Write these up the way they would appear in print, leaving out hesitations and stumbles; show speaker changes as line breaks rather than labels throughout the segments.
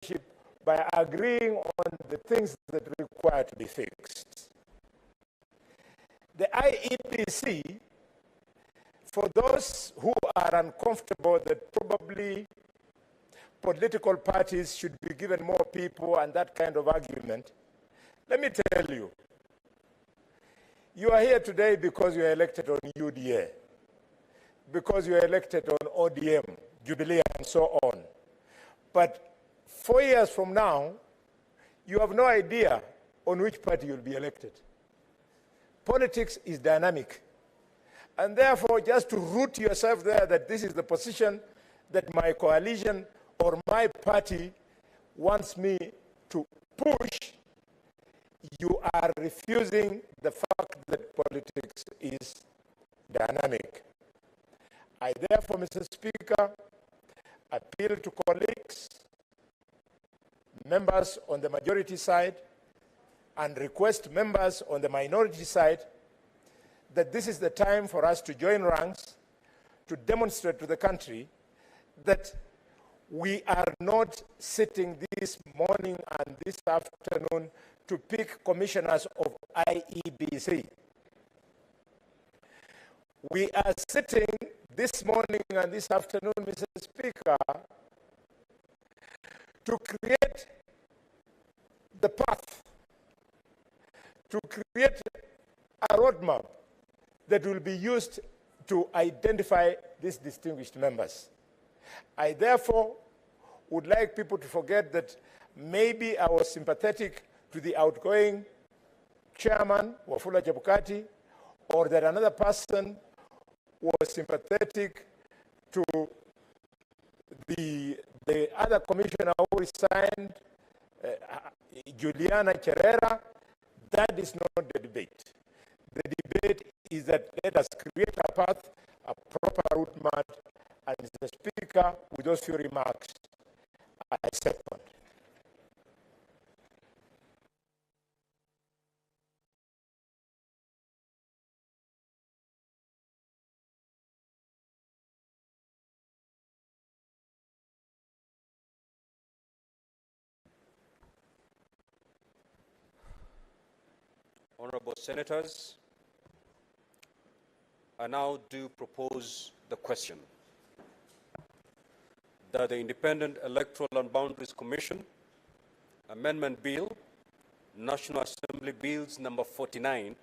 relationship by agreeing on the things that require to be fixed. The IEBC, for those who are uncomfortable that probably political parties should be given more people and that kind of argument, let me tell you, you are here today because you are elected on UDA, because you are elected on ODM, Jubilee, and so on. But 4 years from now, you have no idea on which party you'll be elected. Politics is dynamic. And therefore, just to root yourself there that this is the position that my coalition or my party wants me to push, you are refusing the fact that politics is dynamic. I therefore, Mr. Speaker, appeal to colleagues, members on the majority side, and request members on the minority side that this is the time for us to join ranks to demonstrate to the country that we are not sitting this morning and this afternoon to pick commissioners of IEBC. We are sitting this morning and this afternoon, Mr. Speaker, to create the path, to create a roadmap that will be used to identify these distinguished members. I therefore would like people to forget that maybe I was sympathetic to the outgoing chairman, Wafula Chebukati, or that another person was sympathetic to the other commissioner who resigned, Juliana Cherera. That is not the debate. The debate is that let us create a path, a proper route map, and Mr. Speaker, with those few remarks, I second.
Honorable Senators, I now do propose the question that the Independent Electoral and Boundaries Commission Amendment Bill, National Assembly Bills number 49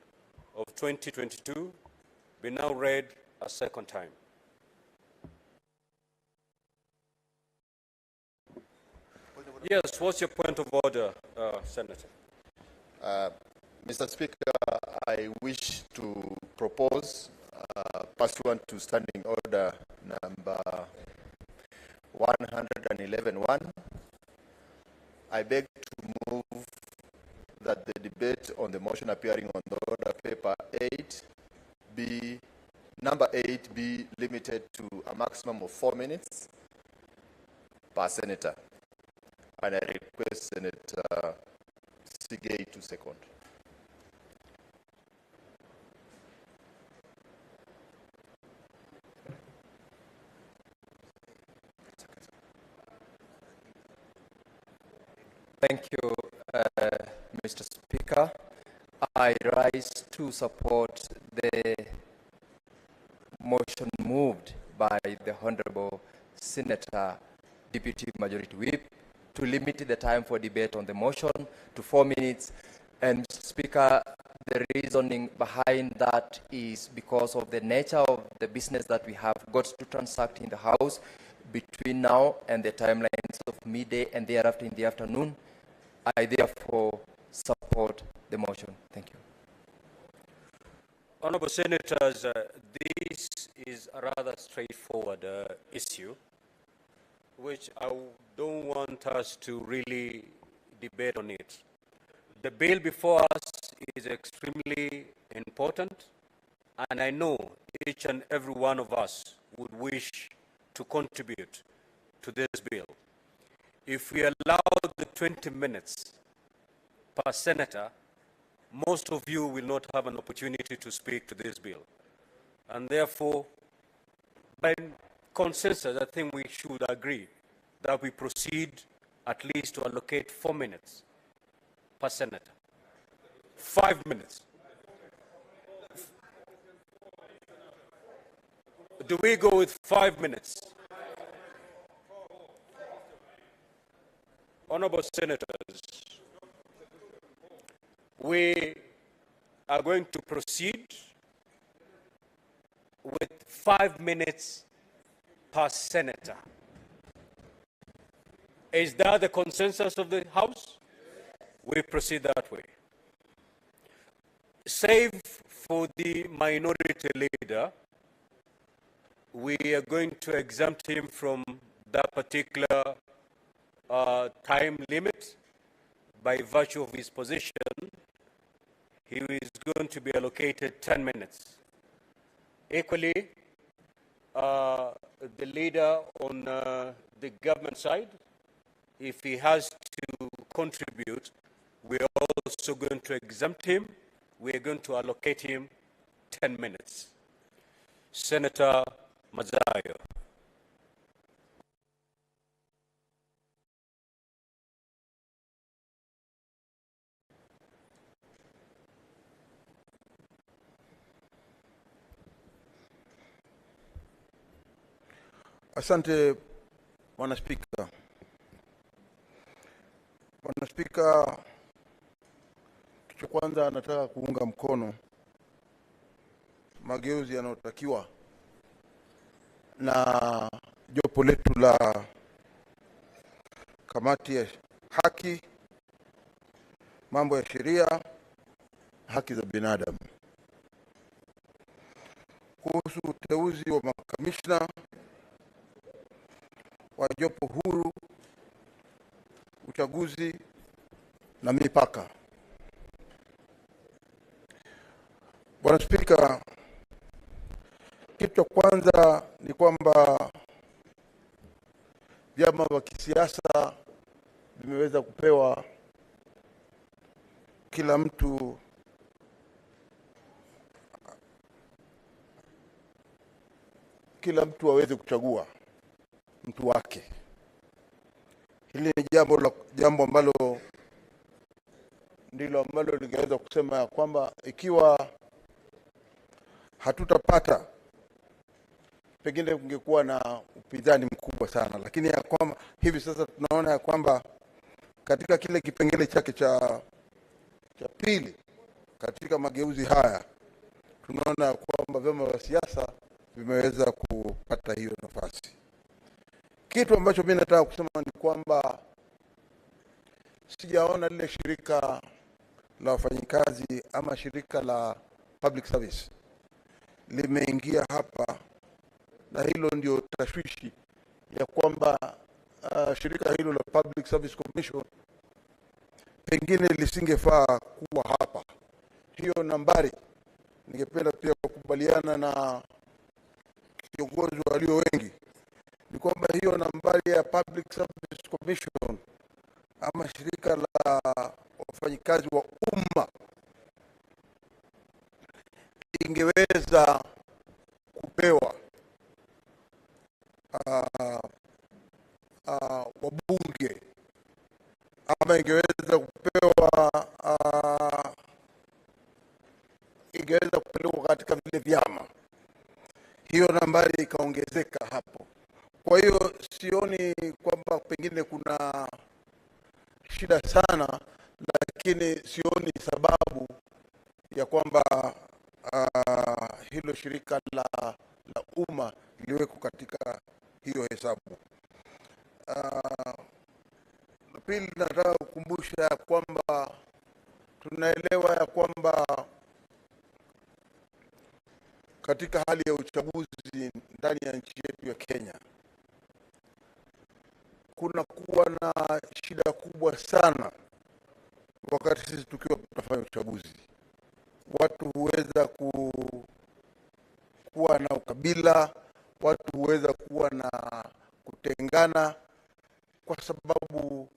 of 2022, be now read a second time. Yes, what's your point of order, Senator?
Mr. Speaker, I wish to propose, pursuant to Standing Order number 111.1, I beg to move that the debate on the motion appearing on the order paper 8 be, number 8 be limited to a maximum of 4 minutes per senator. And I request Senator Sigay to second.
Thank you, Mr. Speaker. I rise to support the motion moved by the Honorable Senator Deputy Majority Whip to limit the time for debate on the motion to 4 minutes. And Mr. Speaker, the reasoning behind that is because of the nature of the business that we have got to transact in the House between now and the timelines of midday and thereafter in the afternoon. I therefore support the motion. Thank you.
Honorable Senators, this is a rather straightforward issue, which I don't want us to really debate on it. The bill before us is extremely important, and I know each and every one of us would wish to contribute to this bill. If we allow the 20 minutes per senator, most of you will not have an opportunity to speak to this bill. And therefore, by consensus, I think we should agree that we proceed at least to allocate 4 minutes per senator. 5 minutes. Do we go with 5 minutes? Honorable Senators, we are going to proceed with 5 minutes per senator. Is that the consensus of the House? We proceed that way. Save for the minority leader, we are going to exempt him from that particular time limit by virtue of his position. He is going to be allocated 10 minutes. Equally, the leader on the government side, if he has to contribute, we are also going to exempt him. We are going to allocate him 10 minutes. Senator Mazayo.
Asante Bwana Spika. Bwana Spika, kitu kwanza nataka kuunga mkono mageuzi yanayotakiwa na jopo letu la kamati ya haki, mambo ya sheria, haki za binadamu, kuhusu uteuzi wa makamishna wa jopo huru, uchaguzi na mipaka. Bwana Spika, kitu cha kwanza ni kwamba vyama vya kisiasa vimeweza kupewa kila mtu aweze kuchagua mtu wake. Hili ni jambo ambalo ndilo ambalo lingeweza kusema ya kwamba ikiwa hatutapata, pengine kungekuwa na upinzani mkubwa sana, lakini ya kwamba hivi sasa tunaona ya kwamba katika kile kipengele chake cha pili katika mageuzi haya, tunaona ya kwamba vyama vya siasa vimeweza kupata hiyo nafasi. Kitu ambacho mimi nataka kusema ni kwamba sijaona lile shirika la wafanyikazi ama shirika la public service limeingia hapa, na hilo ndio tashwishi ya kwamba shirika hilo la Public Service Commission pengine lisingefaa kuwa hapa. Hiyo nambari ningependa pia kukubaliana na kiongozi walio wengi, ni kwamba hiyo nambari ya Public Service Commission ama shirika la wafanyikazi wa umma ingeweza kupewa wabunge ama ingeweza kupewa ingeweza kupelekwa katika vile vyama, hiyo nambari ikaongezeka hapo. Kwa hiyo sioni kwamba pengine kuna shida sana, lakini sioni sababu ya kwamba hilo shirika la umma liweko katika hiyo hesabu. Pili, nataka kukumbusha kwamba tunaelewa ya kwamba katika hali ya uchaguzi ndani ya nchi yetu ya Kenya kuna kuwa na shida kubwa sana wakati sisi tukiwa tunafanya uchaguzi. Watu huweza kuwa na ukabila, watu huweza kuwa na kutengana kwa sababu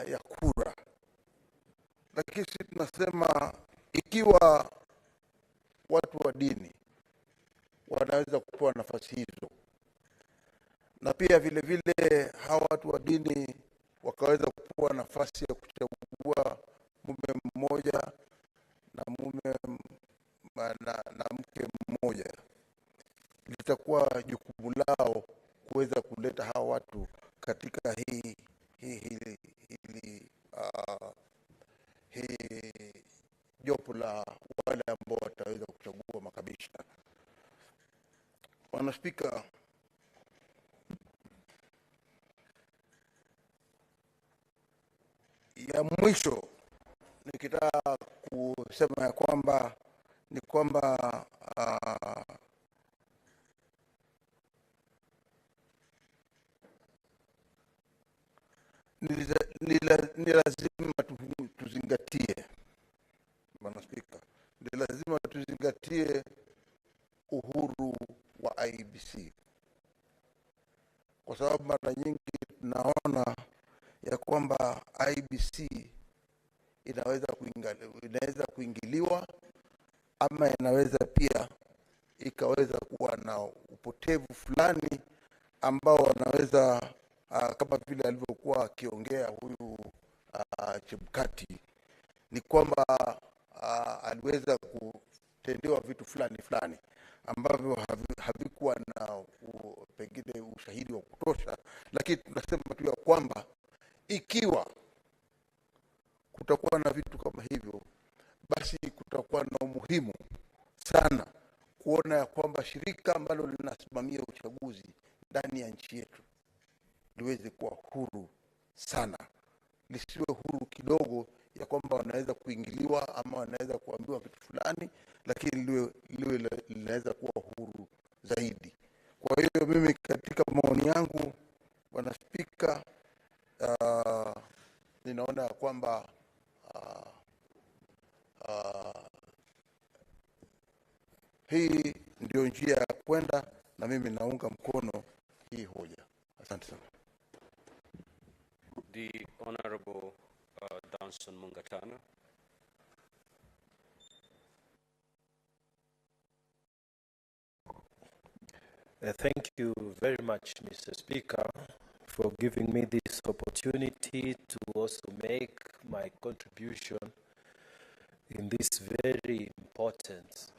ya kura. Lakini sisi tunasema ikiwa watu wa dini wanaweza kupewa nafasi hizo, na pia vile vile hawa watu wa dini wakaweza kupewa nafasi ya kuchagua mume mmoja na na mke mmoja. Litakuwa jukumu lao kuweza kuleta hawa watu katika hii jopo la wale ambao wataweza kuchagua makabisha. Bwana Spika, ya mwisho nikitaka kusema ya kwamba ni kwamba ni lazima tuzingatie, Bwana Spika, ni lazima tuzingatie uhuru wa IEBC, kwa sababu mara nyingi tunaona ya kwamba IEBC inaweza kuingiliwa ama inaweza pia ikaweza kuwa na upotevu fulani ambao wanaweza kama vile alivyokuwa akiongea huyu Chebukati, ni kwamba aliweza kutendewa vitu fulani ambavyo havikuwa na pengine ushahidi wa kutosha, lakini tunasema tu ya kwamba ikiwa kutakuwa na vitu kama hivyo, basi kutakuwa na umuhimu sana kuona ya kwamba shirika ambalo linasimamia uchaguzi ndani ya nchi yetu liweze kuwa huru sana, lisiwe huru kidogo ya kwamba wanaweza kuingiliwa ama wanaweza kuambiwa vitu fulani, lakini liwe linaweza kuwa huru zaidi. Kwa hiyo mimi katika maoni yangu, Bwana Spika, ninaona kwamba hii ndio njia ya kwenda, na mimi naunga mkono hii hoja. Asante sana.
The Honorable Danson Mungatana.
Thank you very much, Mr. Speaker, for giving me this opportunity to also make my contribution in this very important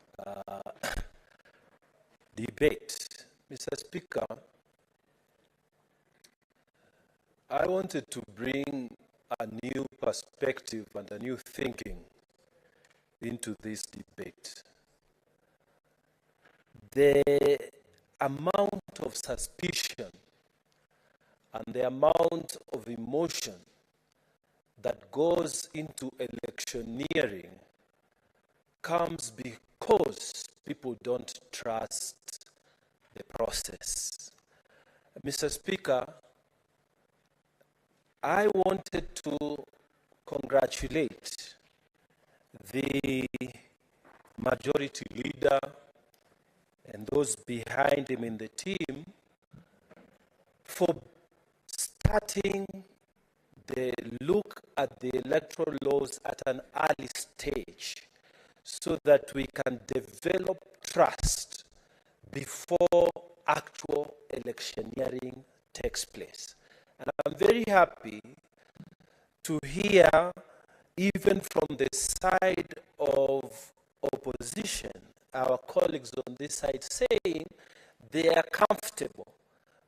debate. Mr. Speaker, I wanted to bring a new perspective and a new thinking into this debate. The amount of suspicion and the amount of emotion that goes into electioneering comes because people don't trust the process. Mr. Speaker, I wanted to congratulate the majority leader and those behind him in the team for starting the look at the electoral laws at an early stage so that we can develop trust before actual electioneering takes place. And I'm very happy to hear, even from the side of opposition, our colleagues on this side saying they are comfortable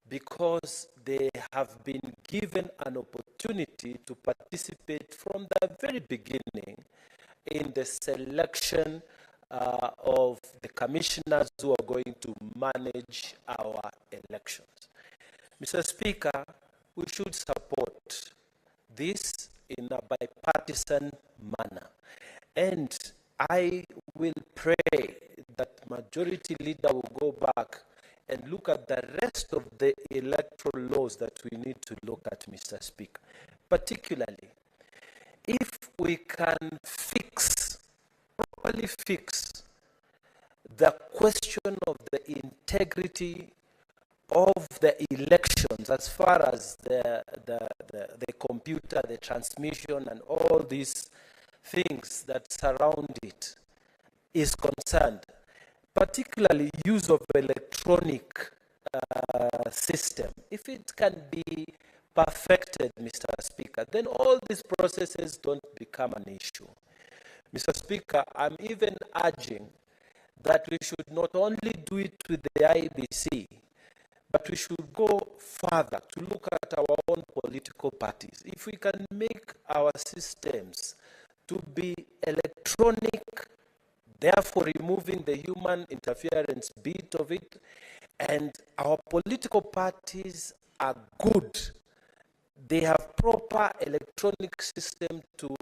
because they have been given an opportunity to participate from the very beginning in the selection of the commissioners who are going to manage our elections. Mr. Speaker, we should support this in a bipartisan manner. And I will pray that majority leader will go back and look at the rest of the electoral laws that we need to look at, Mr. Speaker. Particularly, if we can properly fix the question of the integrity of the elections as far as the computer, the transmission, and all these things that surround it is concerned, particularly use of electronic system, if it can be perfected, Mr. Speaker, then all these processes don't become an issue. Mr. Speaker, I'm even urging that we should not only do it with the IEBC, but we should go further to look at our own political parties. If we can make our systems to be electronic, therefore removing the human interference bit of it, and our political parties are good, they have proper electronic system to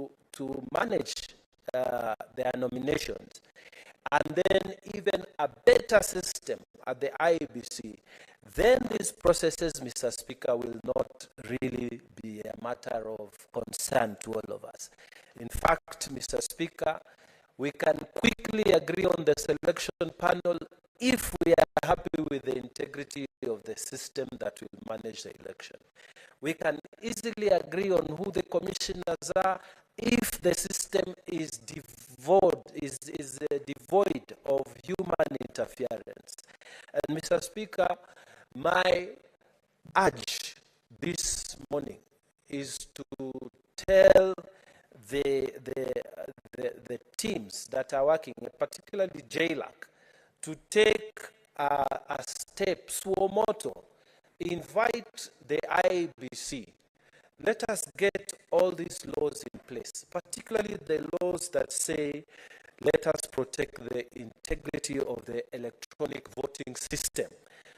manage their nominations, and then even a better system at the IEBC, then these processes, Mr. Speaker, will not really be a matter of concern to all of us. In fact, Mr. Speaker, we can quickly agree on the selection panel if we are happy with the integrity of the system that will manage the election. We can easily agree on who the commissioners are if the system is devoid of human interference. And Mr. Speaker, my urge this morning is to tell the teams that are working, particularly JLAC, to take a step, suo moto, invite the IEBC. Let us get all these laws in place, particularly the laws that say, let us protect the integrity of the electronic voting system.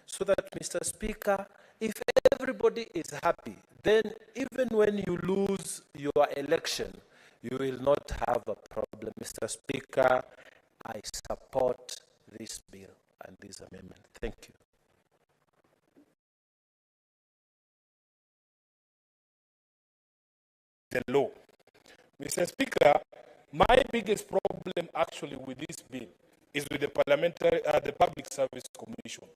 So that, Mr. Speaker, if everybody is happy, then even when you lose your election, you will not have a problem. Mr. Speaker, I support this bill and this amendment. Thank you.
The law. Mr. Speaker, my biggest problem actually with this bill is with the the Public Service Commission.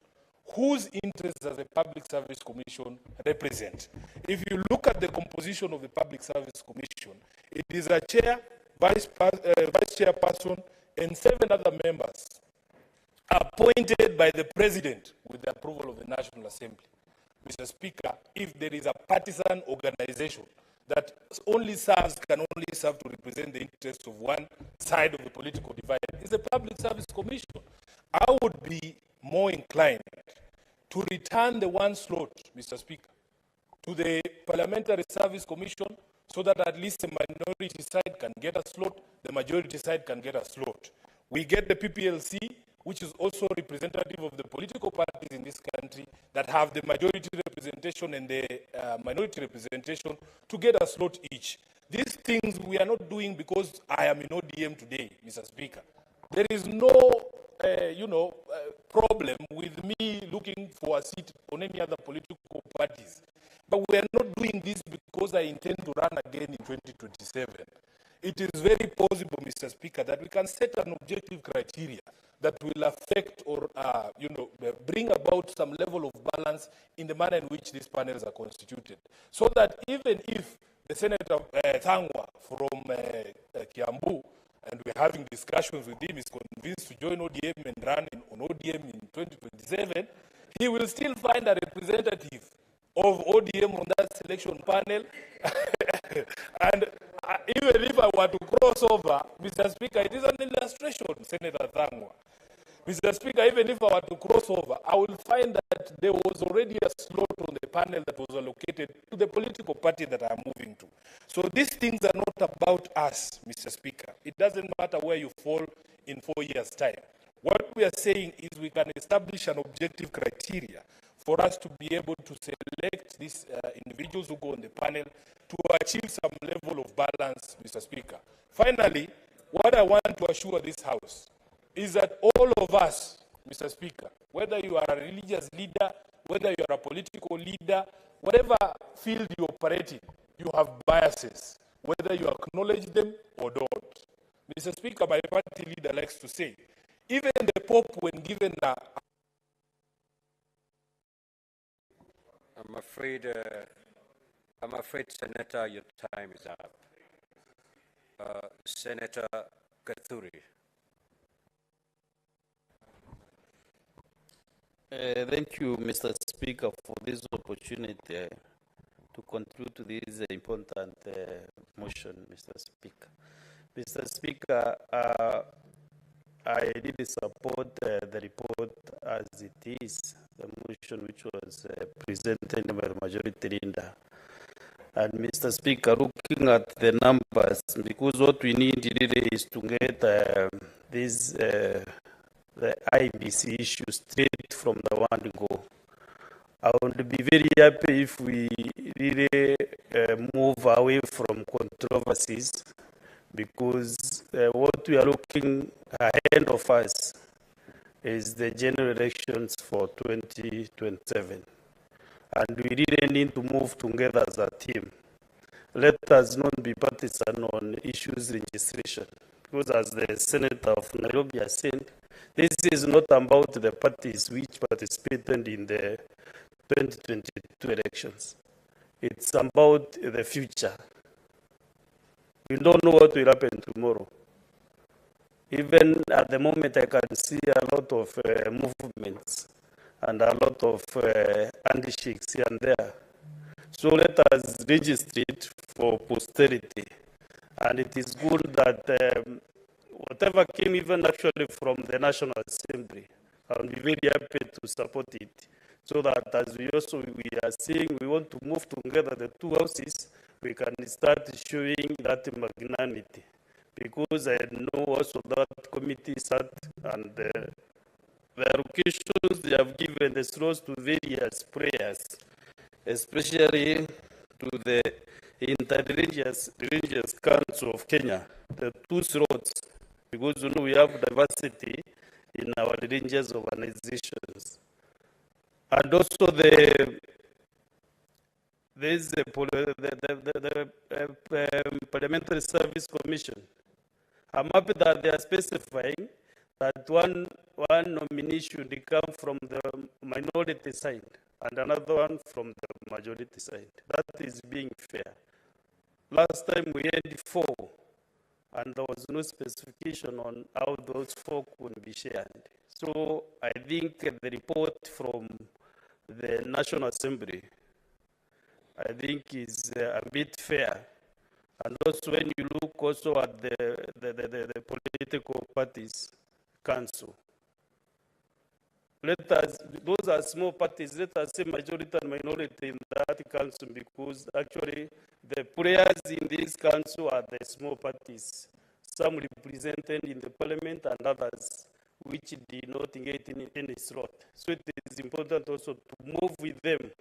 Whose interests does the Public Service Commission represent? If you look at the composition of the Public Service Commission, it is a chair, vice chairperson, and 7 other members appointed by the President with the approval of the National Assembly. Mr. Speaker, if there is a partisan organization that can only serve to represent the interests of one side of the political divide, is the Public Service Commission. I would be more inclined to return the one slot, Mr. Speaker, to the Parliamentary Service Commission so that at least the minority side can get a slot, the majority side can get a slot. We get the PPLC, which is also representative of the political parties in this country that have the majority representation and the minority representation to get a slot each. These things we are not doing because I am in ODM today, Mr. Speaker. There is no, problem with me looking for a seat on any other political parties. But we are not doing this because I intend to run again in 2027. It is very possible, Mr. Speaker, that we can set an objective criteria that will affect or, bring about some level of balance in the manner in which these panels are constituted. So that even if the Senator Thangwa from Kiambu, and we're having discussions with him, is convinced to join ODM and run on ODM in 2027, he will still find a representative of ODM on that selection panel. And even if I were to cross over, Mr. Speaker, it is an illustration, Senator Thangwa. Mr. Speaker, even if I were to cross over, I will find that there was already a slot on the panel that was allocated to the political party that I am moving to. So these things are not about us, Mr. Speaker. It doesn't matter where you fall in 4 years' time. What we are saying is we can establish an objective criteria for us to be able to select these individuals who go on the panel to achieve some level of balance, Mr. Speaker. Finally, what I want to assure this House is that all of us, Mr. Speaker, whether you are a religious leader, whether you are a political leader, whatever field you operate in, you have biases, whether you acknowledge them or don't. Mr. Speaker, my party leader likes to say, even the Pope, when given a...
I'm afraid, Senator, your time is up. Senator Gathuri.
Thank you, Mr. Speaker, for this opportunity to contribute to this important motion, Mr. Speaker. Mr. Speaker, I did support the report as it is, the motion which was presented by the majority leader. And Mr. Speaker, looking at the numbers, because what we need really is to get the IEBC issue straight from the one go. I would be very happy if we really move away from controversies, because what we are looking ahead of us is the general elections for 2027. And we really need to move together as a team. Let us not be partisan on issues registration, because as the Senator of Nairobi has said, this is not about the parties which participated in the 2022 elections. It's about the future. We don't know what will happen tomorrow. Even at the moment, I can see a lot of movements and a lot of handshakes here and there. So let us register it for posterity. And it is good that whatever came even actually from the National Assembly, I'll be very happy to support it. So that as we are saying, we want to move together the two houses, we can start showing that magnanimity. Because I know also that committee sat and the allocations they have given the slots to various prayers, especially to the Inter-Religious Council of Kenya, the two slots, because we have diversity in our religious organizations. And also there's the Parliamentary Service Commission. I'm happy that they are specifying that one nominee should come from the minority side and another one from the majority side. That is being fair. Last time we had 4, and there was no specification on how those 4 would be shared. So I think the report from the National Assembly, I think is a bit fair. And also when you look also at the political parties council, those are small parties, let us say majority and minority in that council, because actually the players in this council are the small parties, some represented in the parliament and others which did not get in any slot. So it is important also to move with them.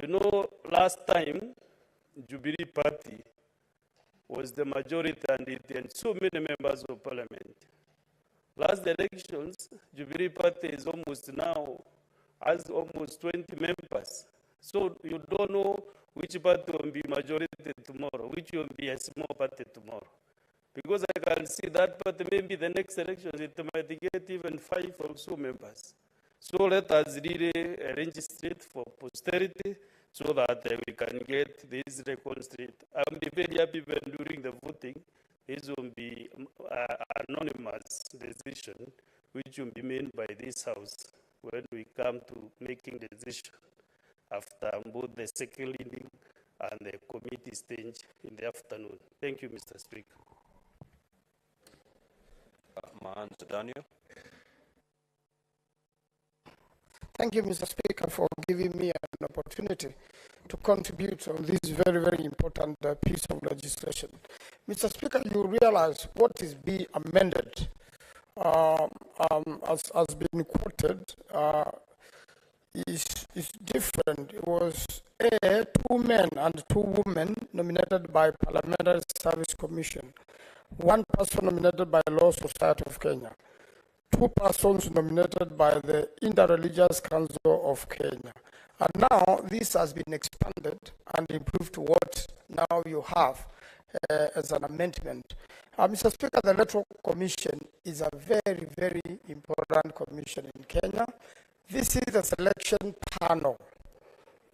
You know, last time, Jubilee Party was the majority and it had so many members of parliament. Last elections, Jubilee Party is has almost 20 members. So you don't know which party will be majority tomorrow, which will be a small party tomorrow. Because I can see that party maybe the next elections it might get even 5 or so members. So let us really arrange it for posterity so that we can get this reconstruct. I'll be very happy when during the voting, this will be anonymous decision, which will be made by this House when we come to making the decision after both the second reading and the committee stage in the afternoon. Thank you, Mr. Speaker.
Daniel.
Thank you, Mr. Speaker, for giving me an opportunity to contribute on this very, very important piece of legislation. Mr. Speaker, you realize what is being amended, has been quoted, is different. It was 2 men and 2 women nominated by Parliamentary Service Commission, 1 person nominated by Law Society of Kenya, 2 persons nominated by the Inter-Religious Council of Kenya. And now this has been expanded and improved to what now you have as an amendment. Mr. Speaker, the Electoral Commission is a very, very important commission in Kenya. This is a selection panel,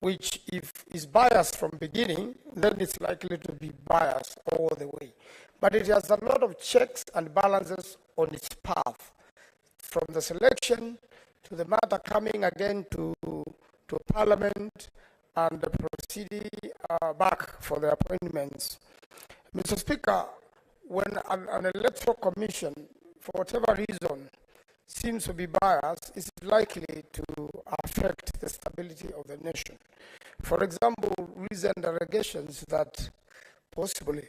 which if is biased from beginning, then it's likely to be biased all the way. But it has a lot of checks and balances on its path, from the selection to the matter coming again to Parliament and proceeding back for the appointments. Mr. Speaker, when an electoral commission, for whatever reason, seems to be biased, is likely to affect the stability of the nation. For example, recent allegations that possibly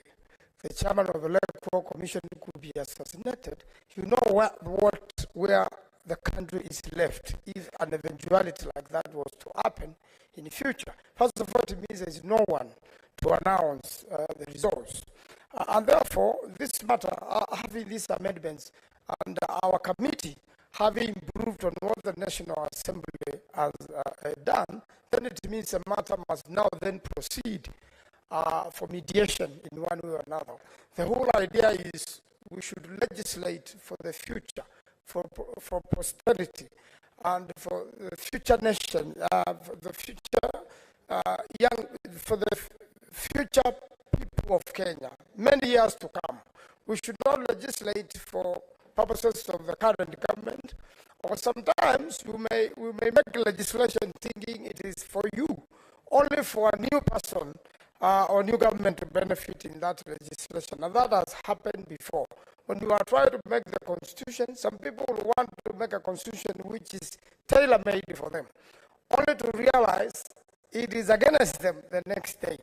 the chairman of the electoral commission could be assassinated, you know where the country is left if an eventuality like that was to happen in the future. First of all, it means there is no one to announce the results. And therefore, this matter, having these amendments, and our committee having improved on what the National Assembly has done, then it means the matter must now then proceed for mediation in one way or another. The whole idea is we should legislate for the future, for posterity, and for the future nation, for the future people of Kenya, many years to come. We should not legislate for purposes of the current government, or sometimes we may make legislation thinking it is for you, only for a new person or new government to benefit in that legislation. And that has happened before. When you are trying to make the constitution, some people want to make a constitution which is tailor-made for them, only to realize it is against them the next day.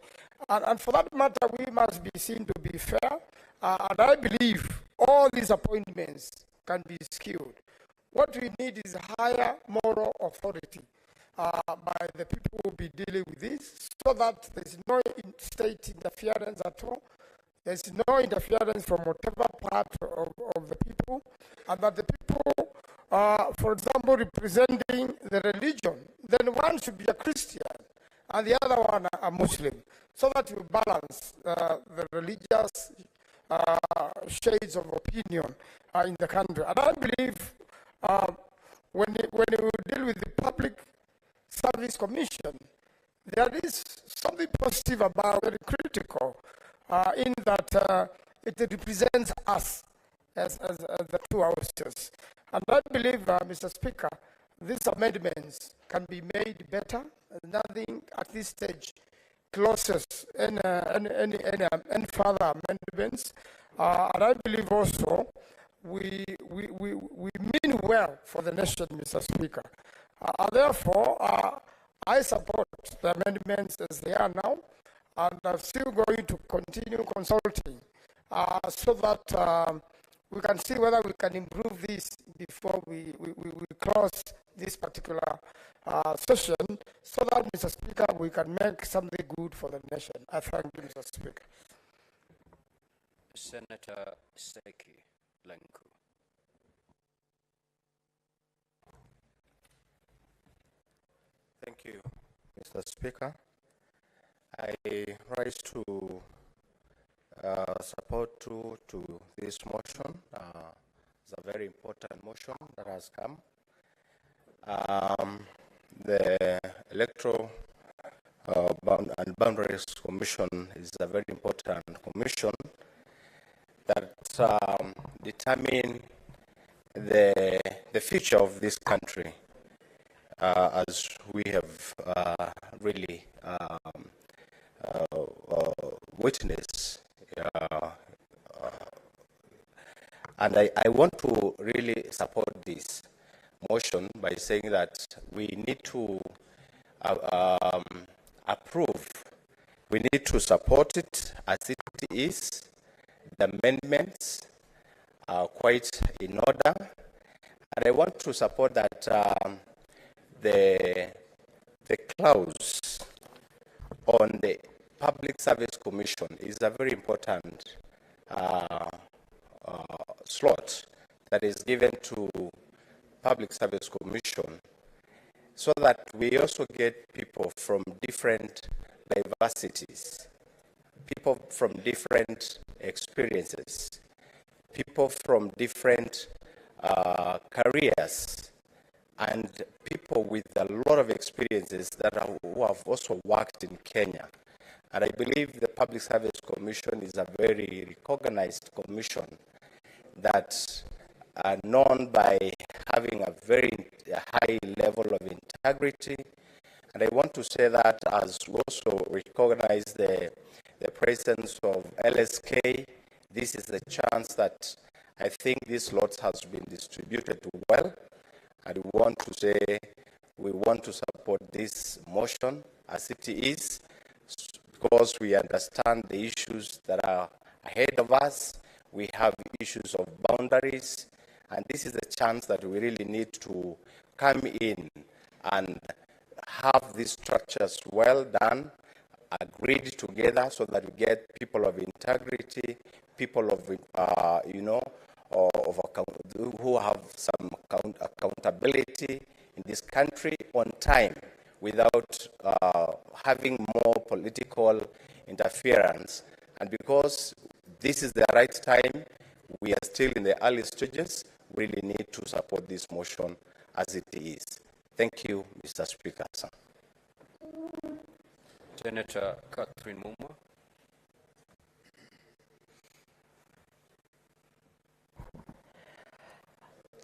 And for that matter, we must be seen to be fair. And I believe all these appointments can be skewed. What we need is higher moral authority by the people who will be dealing with this, so that there's no state interference at all. There's no interference from whatever part of the people, and that the people, for example, representing the religion, then one should be a Christian and the other one a Muslim, so that you balance the religious shades of opinion in the country. And I believe when you deal with the Public Service Commission, there is something positive about, very critical, in that it represents us as the two houses. And I believe, Mr. Speaker, these amendments can be made better. Nothing at this stage closes any further amendments. And I believe also we mean well for the nation, Mr. Speaker. Therefore, I support the amendments as they are now, and I'm still going to continue consulting so that we can see whether we can improve this before we close this particular session, so that, Mr. Speaker, we can make something good for the nation. I thank you, Mr. Speaker.
Senator Seki Lenku.
Thank you, Mr. Speaker. I rise to support to this motion. It's a very important motion that has come. The Electoral and Boundaries Commission is a very important commission that determine the future of this country, as we have really witnessed. And I want to really support this motion by saying that we need to approve, we need to support it as it is. The amendments are quite in order, and I want to support that the clause on the Public Service Commission is a very important slot that is given to Public Service Commission, so that we also get people from different diversities, people from different experiences, people from different careers, and people with a lot of experiences who have also worked in Kenya. And I believe the Public Service Commission is a very recognized commission that are known by having a very a high level of integrity. And I want to say that as we also recognize the presence of LSK, this is a chance that I think this lot has been distributed well. And we want to say we want to support this motion as it is, because we understand the issues that are ahead of us. We have issues of boundaries, and this is a chance that we really need to come in and have these structures well done, agreed together, so that we get people of integrity, people of, who have some accountability in this country on time, without having more political interference. And because this is the right time, we are still in the early stages, we really need to support this motion as it is. Thank you, Mr. Speaker.
Senator Catherine Muma.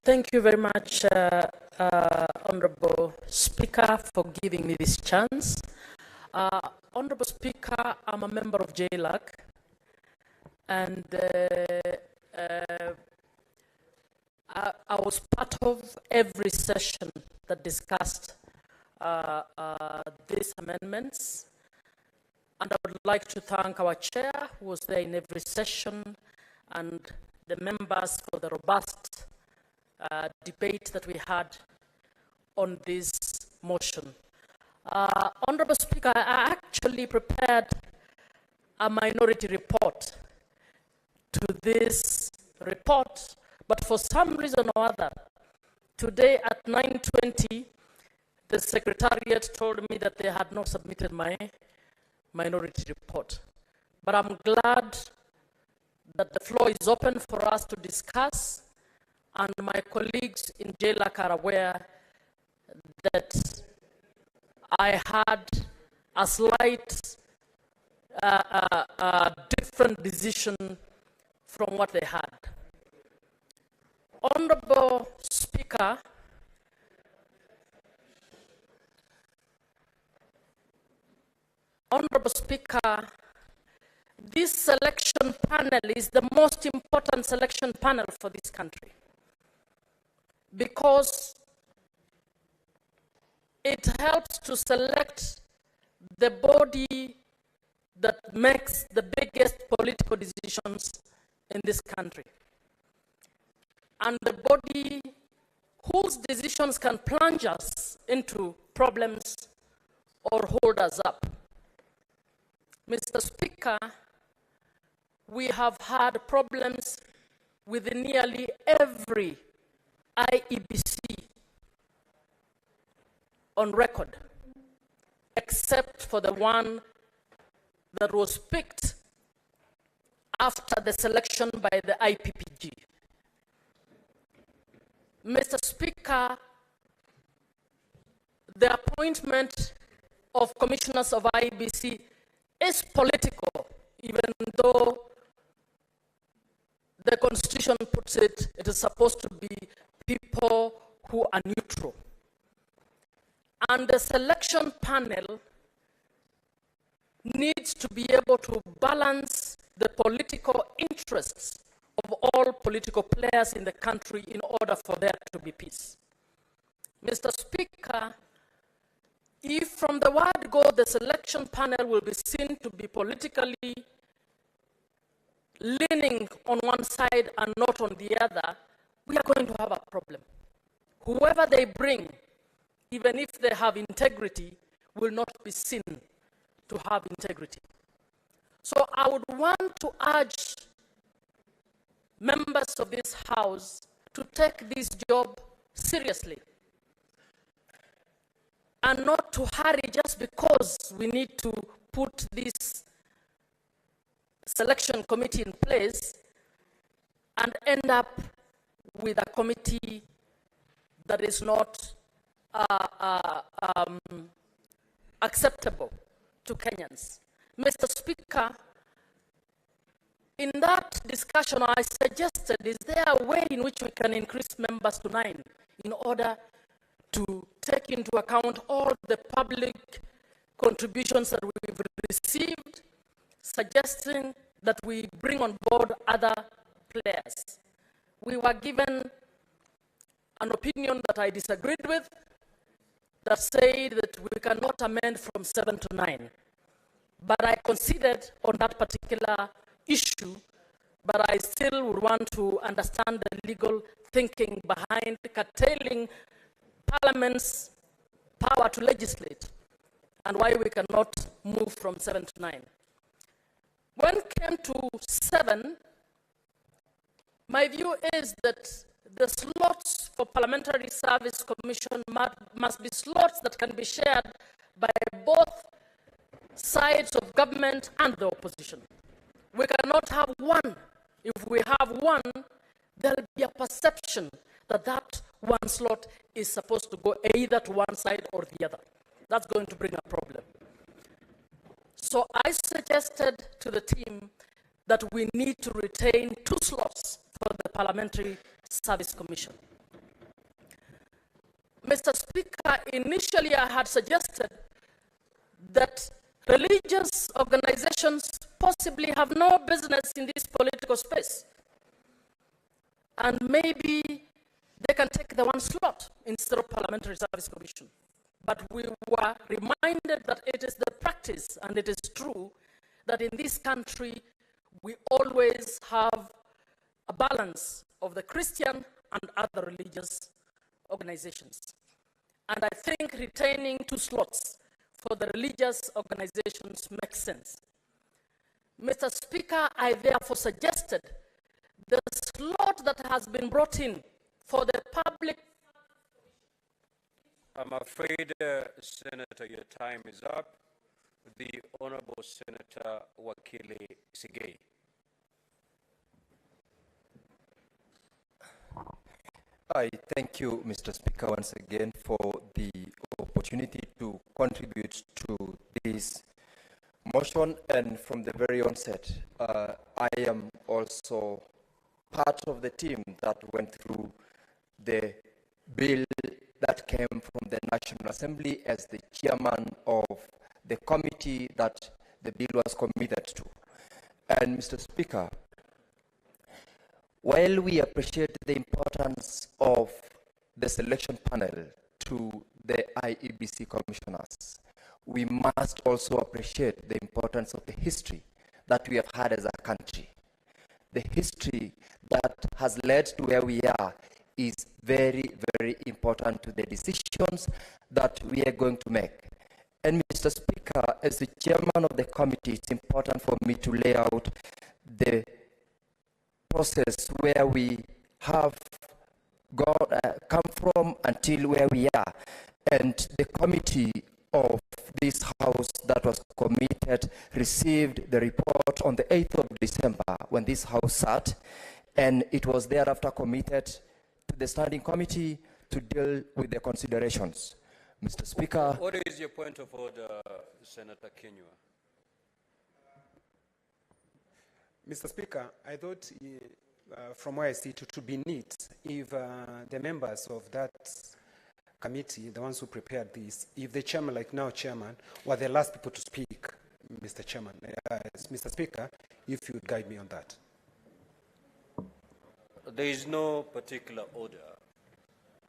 Thank you very much, Honorable Speaker, for giving me this chance. Honorable Speaker, I'm a member of JLAC, and I was part of every session that discussed these amendments. And I would like to thank our chair, who was there in every session, and the members for the robust debate that we had on this motion. Honorable Speaker, I actually prepared a minority report to this report, but for some reason or other, today at 9:20, the Secretariat told me that they had not submitted my minority report. But I'm glad that the floor is open for us to discuss, and my colleagues in JLAC are aware that I had a slight different decision from what they had. Honorable Speaker, this selection panel is the most important selection panel for this country, because it helps to select the body that makes the biggest political decisions in this country, and the body whose decisions can plunge us into problems or hold us up. Mr. Speaker, we have had problems with nearly every IEBC on record, except for the one that was picked after the selection by the IPPG. Mr. Speaker, the appointment of commissioners of IEBC is political, even though the Constitution puts it is supposed to be people who are neutral. And the selection panel needs to be able to balance the political interests of all political players in the country in order for there to be peace. Mr. Speaker, if from the word go the selection panel will be seen to be politically leaning on one side and not on the other, we are going to have a problem. Whoever they bring, even if they have integrity, will not be seen to have integrity. So I would want to urge members of this House to take this job seriously and not to hurry just because we need to put this selection committee in place and end up with a committee that is not acceptable to Kenyans. Mr. Speaker, in that discussion I suggested, is there a way in which we can increase members to 9 in order to take into account all the public contributions that we've received, suggesting that we bring on board other players. We were given an opinion that I disagreed with, that said that we cannot amend from 7 to 9. But I considered on that particular issue, but I still would want to understand the legal thinking behind curtailing Parliament's power to legislate and why we cannot move from 7 to 9. When it came to 7, my view is that the slots for Parliamentary Service Commission must be slots that can be shared by both sides of government and the opposition. We cannot have one. If we have one, there will be a perception that that one slot is supposed to go either to one side or the other. That's going to bring a problem. So I suggested to the team that we need to retain 2 slots for the Parliamentary Service Commission. Mr. Speaker, initially I had suggested that religious organizations possibly have no business in this political space. And maybe they can take the 1 slot instead of Parliamentary Service Commission. But we were reminded that it is the practice, and it is true, that in this country we always have a balance of the Christian and other religious organizations. And I think retaining 2 slots for the religious organizations makes sense. Mr. Speaker, I therefore suggested the slot that has been brought in for the public.
I'm afraid, Senator, your time is up. The Honorable Senator Wakili Sigei.
I thank you, Mr. Speaker, once again for the opportunity to contribute to this motion. And from the very onset, I am also part of the team that went through the bill that came from the National Assembly as the chairman of the committee that the bill was committed to. And Mr. Speaker, while we appreciate the importance of the selection panel to the IEBC commissioners, we must also appreciate the importance of the history that we have had as a country. The history that has led to where we are is very, very important to the decisions that we are going to make. And Mr. Speaker, as the chairman of the committee, it's important for me to lay out the process where we have come from until where we are. And the committee of this House that was committed received the report on the 8th of December when this House sat, and it was thereafter committed to the Standing Committee to deal with the considerations. Mr. Speaker.
What is your point of order, Senator Kenywa?
Mr. Speaker, I thought from where I sit to be neat if the members of that committee, the ones who prepared this, if the chairman, like now chairman, were the last people to speak, Mr. Chairman, Mr. Speaker, if you would guide me on that.
There is no particular order.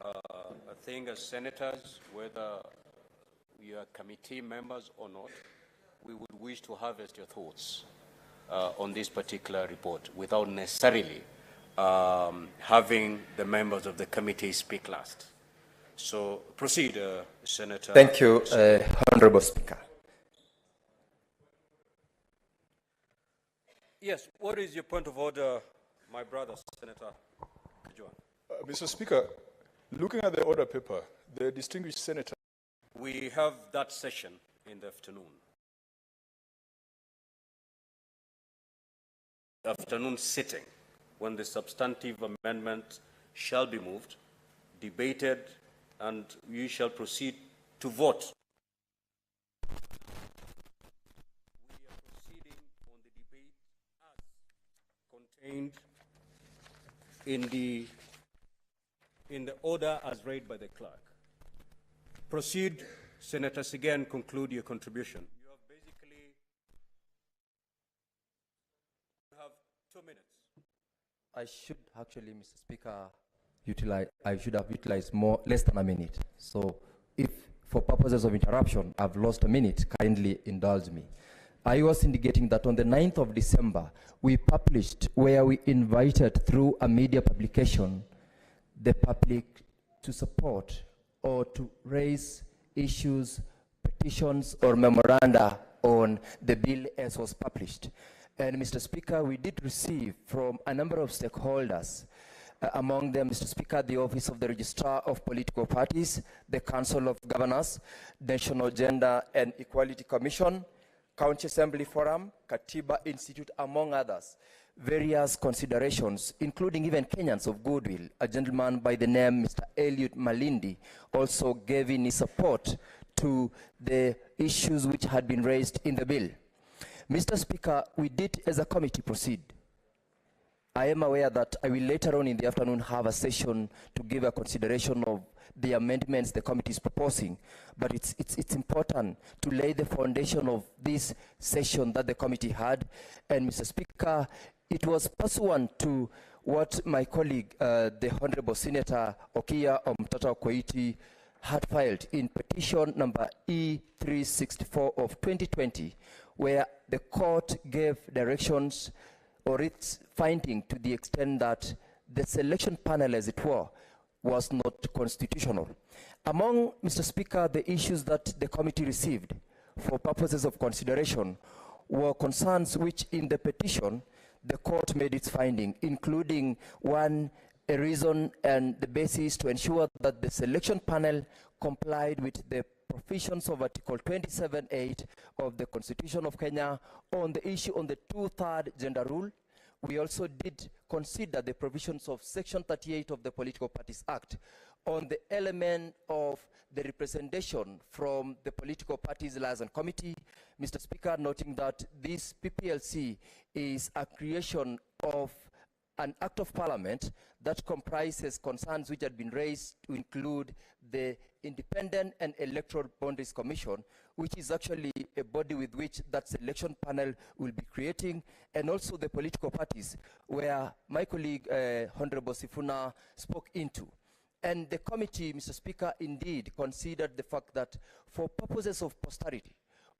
I think as senators, whether you are committee members or not, we would wish to harvest your thoughts on this particular report without necessarily having the members of the committee speak last. So proceed, Senator.
Thank you, Honorable Speaker.
Yes, what is your point of order, my brother, Senator Kajuan?
Mr. Speaker, looking at the order paper, the distinguished senator.
We have that session in the afternoon sitting, when the substantive amendment shall be moved, debated, and we shall proceed to vote. We are proceeding on the debate as contained in the order as read by the clerk. Proceed, Senator Sige, and conclude your contribution. You have basically have 2 minutes.
I should actually, Mr. Speaker, I should have utilized less than a minute. So if for purposes of interruption, I've lost a minute, kindly indulge me. I was indicating that on the 9th of December, we published where we invited through a media publication the public to support or to raise issues, petitions, or memoranda on the bill as was published. And Mr. Speaker, we did receive from a number of stakeholders, among them, Mr. Speaker, the Office of the Registrar of Political Parties, the Council of Governors, National Gender and Equality Commission, County Assembly Forum, Katiba Institute, among others, various considerations, including even Kenyans of goodwill. A gentleman by the name Mr. Eliud Malindi also gave in his support to the issues which had been raised in the bill. Mr. Speaker, we did as a committee proceed. I am aware that I will later on in the afternoon have a session to give a consideration of the amendments the committee is proposing, but it's important to lay the foundation of this session that the committee had. And Mr. Speaker, it was pursuant to what my colleague, the Honorable Senator Okia Omtata-Koiti, had filed in petition number E364 of 2020, where the court gave directions or its finding to the extent that the selection panel, as it were, was not constitutional. Among, Mr. Speaker, the issues that the committee received for purposes of consideration were concerns which in the petition the court made its finding, including one, a reason and the basis to ensure that the selection panel complied with the provisions of Article 27(8) of the Constitution of Kenya on the issue on the 2/3 gender rule. We also did consider the provisions of Section 38 of the Political Parties Act on the element of the representation from the political parties liaison committee. Mr. Speaker, noting that this PPLC is a creation of an act of parliament that comprises concerns which had been raised to include the Independent and Electoral Boundaries Commission, which is actually a body with which that selection panel will be creating, and also the political parties, where my colleague, Honorable Sifuna, spoke into. And the committee, Mr. Speaker, indeed considered the fact that for purposes of posterity,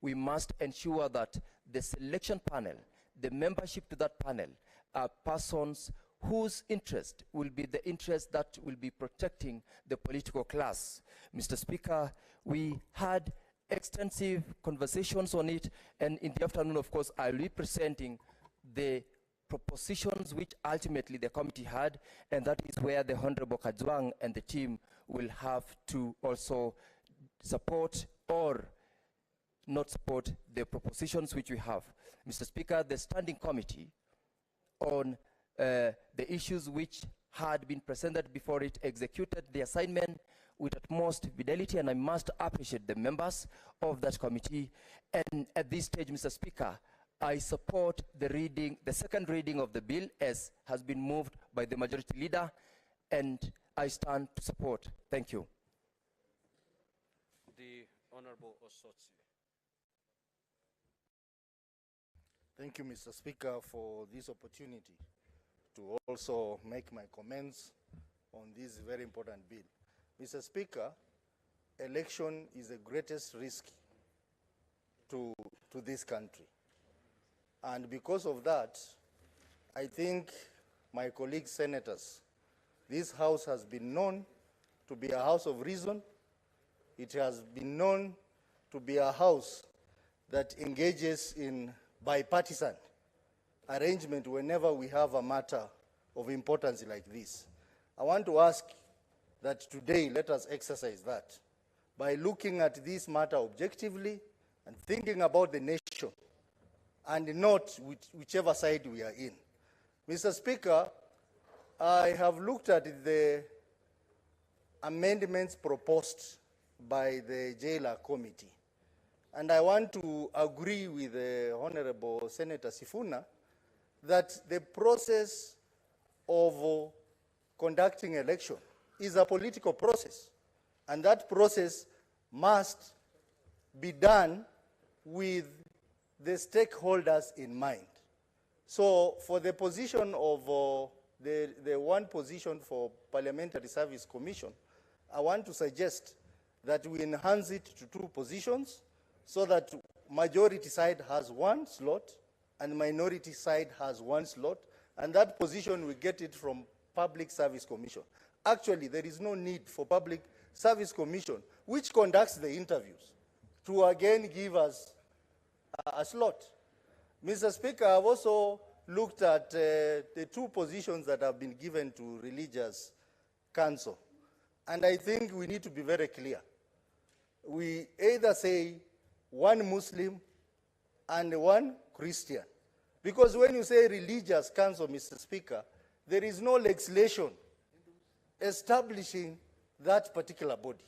we must ensure that the selection panel, the membership to that panel, are persons whose interest will be the interest that will be protecting the political class. Mr. Speaker, we had extensive conversations on it, and in the afternoon, of course, I'll be presenting the propositions which ultimately the committee had, and that is where the Honorable Kajwang and the team will have to also support or not support the propositions which we have. Mr. Speaker, the standing committee on the issues which had been presented before it executed the assignment with utmost fidelity, and I must appreciate the members of that committee. And at this stage, Mr. Speaker, I support the second reading of the bill as has been moved by the majority leader, and I stand to support. Thank you.
The Honorable Osotsi.
Thank you, Mr. Speaker, for this opportunity to also make my comments on this very important bill. Mr. Speaker, election is the greatest risk to this country. And because of that, I think my colleague senators, this House has been known to be a house of reason. It has been known to be a house that engages in bipartisan arrangement whenever we have a matter of importance like this. I want to ask that today let us exercise that by looking at this matter objectively and thinking about the nation and not whichever side we are in. Mr. Speaker, I have looked at the amendments proposed by the Jailer Committee, and I want to agree with the Honorable Senator Sifuna that the process of conducting election is a political process, and that process must be done with the stakeholders in mind. So for the position of the one position for Parliamentary Service Commission, I want to suggest that we enhance it to 2 positions so that majority side has 1 slot and minority side has 1 slot, and that position we get it from Public Service Commission. Actually, there is no need for Public Service Commission, which conducts the interviews, to again give us a slot. Mr. Speaker, I've also looked at the 2 positions that have been given to Religious Council, and I think we need to be very clear. We either say 1 Muslim and 1 Christian, because when you say Religious Council, Mr. Speaker, there is no legislation establishing that particular body.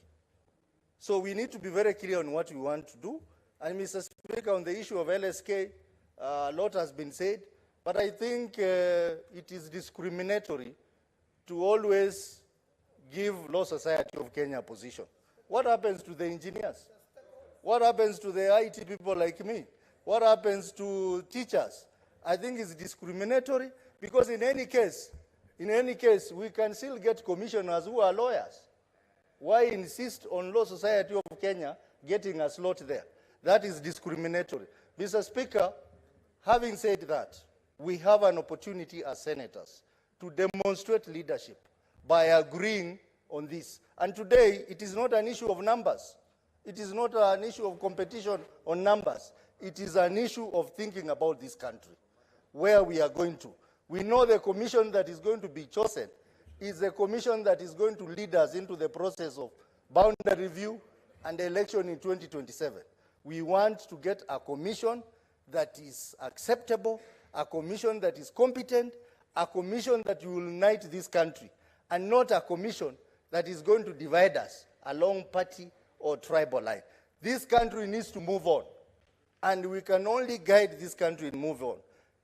So we need to be very clear on what we want to do. And Mr. Speaker, on the issue of LSK, a lot has been said, but I think it is discriminatory to always give Law Society of Kenya a position. What happens to the engineers? What happens to the IT people like me? What happens to teachers? I think it's discriminatory because in any case, we can still get commissioners who are lawyers. Why insist on Law Society of Kenya getting a slot there? That is discriminatory. Mr. Speaker, having said that, we have an opportunity as senators to demonstrate leadership by agreeing on this. And today, it is not an issue of numbers. It is not an issue of competition on numbers. It is an issue of thinking about this country, where we are going to. We know the commission that is going to be chosen is a commission that is going to lead us into the process of boundary review and election in 2027. We want to get a commission that is acceptable, a commission that is competent, a commission that will unite this country, and not a commission that is going to divide us along party or tribal line. This country needs to move on, and we can only guide this country and move on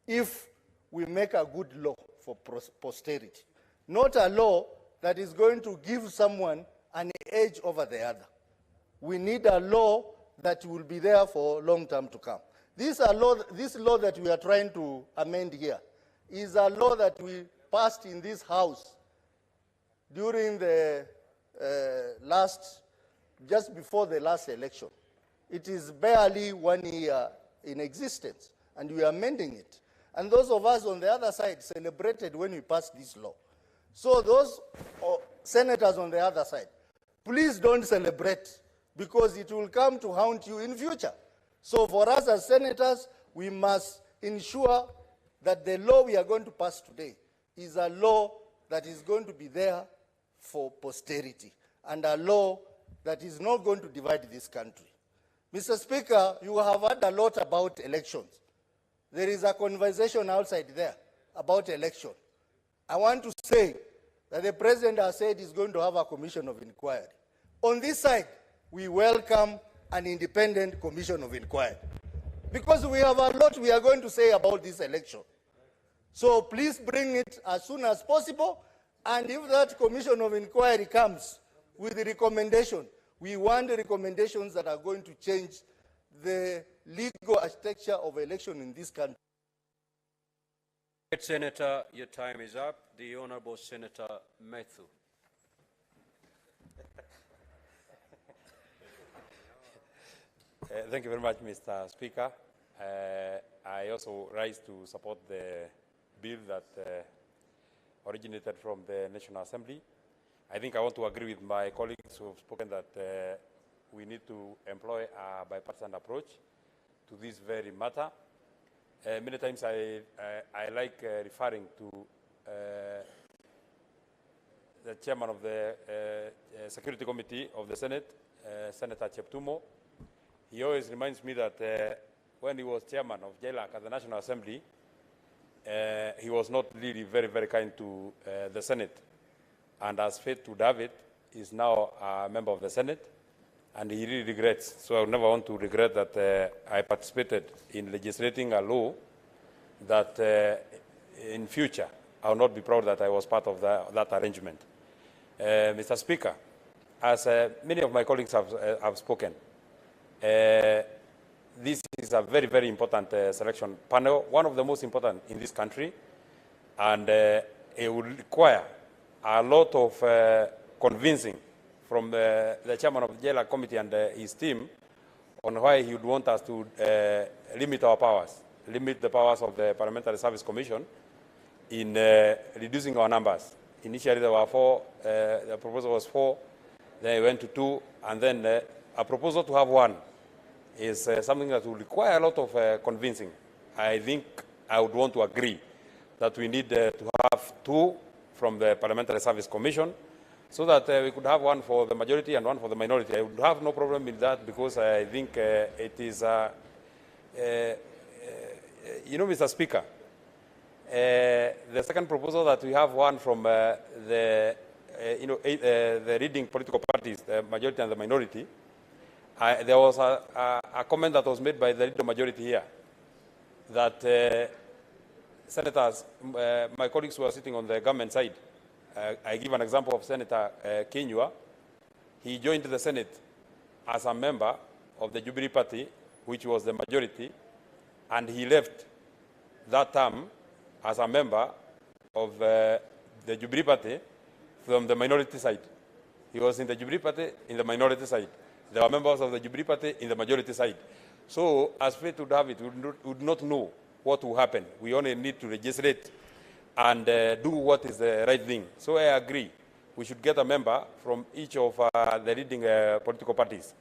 if we make a good law for posterity, not a law that is going to give someone an edge over the other. We need a law that will be there for a long time to come. This law that we are trying to amend here is a law that we passed in this House during the just before the last election. It is barely 1 year in existence, and we are amending it. And those of us on the other side celebrated when we passed this law. So those senators on the other side, please don't celebrate, because it will come to haunt you in future. So for us as senators, we must ensure that the law we are going to pass today is a law that is going to be there for posterity, and a law that is not going to divide this country. Mr. Speaker, you have heard a lot about elections. There is a conversation outside there about election. I want to say that the president has said he's going to have a commission of inquiry. On this side, we welcome an independent commission of inquiry, because we have a lot we are going to say about this election. So please bring it as soon as possible, and if that commission of inquiry comes with a recommendation, we want the recommendations that are going to change the legal architecture of election in this country.
Senator, your time is up. The Honorable Senator Matthew.
Thank you very much, Mr. Speaker. I also rise to support the bill that originated from the National Assembly. I think I want to agree with my colleagues who have spoken that we need to employ a bipartisan approach to this very matter. Many times I like referring to the chairman of the Security Committee of the Senate, Senator Cheptumo. He always reminds me that when he was chairman of JLAC at the National Assembly, he was not really very, very kind to the Senate. And as fate would have it, he's now a member of the Senate, and he really regrets. So I would never want to regret that I participated in legislating a law that in future I will not be proud that I was part of that arrangement. Mr. Speaker, as many of my colleagues have spoken, this is a very, very important selection panel, one of the most important in this country, and it will require a lot of convincing from the chairman of the JLA committee and his team on why he would want us to limit our powers, limit the powers of the Parliamentary Service Commission in reducing our numbers. Initially there were 4, the proposal was 4, then it went to 2, and then a proposal to have 1 is something that will require a lot of convincing. I think I would want to agree that we need to have 2 from the Parliamentary Service Commission so that we could have 1 for the majority and 1 for the minority. I would have no problem with that because I think it is, you know, Mr. Speaker, the second proposal that we have 1 from the leading political parties, the majority and the minority, there was a comment that was made by the leader majority here that senators, my colleagues who are sitting on the government side, I give an example of Senator Kenywa. He joined the Senate as a member of the Jubilee Party, which was the majority, and he left that term as a member of the Jubilee Party from the minority side. He was in the Jubilee Party in the minority side. There were members of the Jubilee Party in the majority side. So, as fate would have it, we would not know what will happen. We only need to legislate and do what is the right thing. So I agree. We should get a member from each of the leading political parties.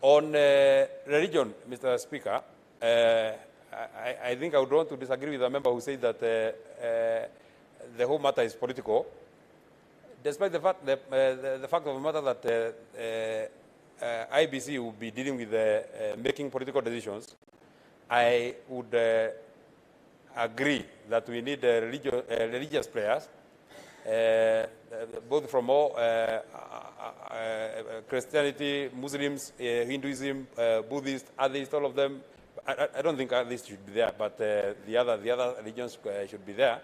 On religion, Mr. Speaker, I think I would want to disagree with a member who said that the whole matter is political. Despite the fact, the fact of the matter that IEBC will be dealing with making political decisions, I would agree that we need religious players, both from all Christianity, Muslims, Hinduism, Buddhist, atheists, all of them. I don't think atheists should be there, but the other religions should be there.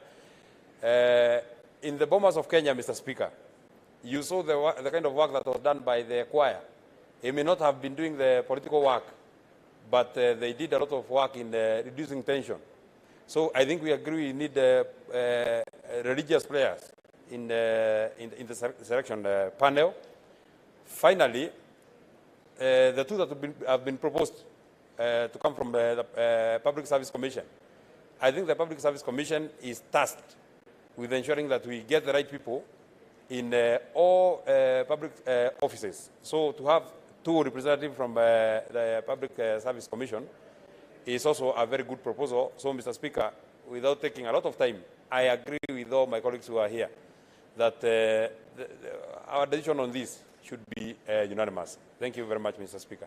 In the Bomas of Kenya, Mr. Speaker, you saw the kind of work that was done by the choir. They may not have been doing the political work, but they did a lot of work in reducing tension. So I think we agree we need religious players in the selection panel. Finally, the 2 that have been proposed to come from the Public Service Commission. I think the Public Service Commission is tasked with ensuring that we get the right people in all public offices. So to have 2 representatives from the Public Service Commission is also a very good proposal. So, Mr. Speaker, without taking a lot of time, I agree with all my colleagues who are here that our decision on this should be unanimous. Thank you very much, Mr. Speaker.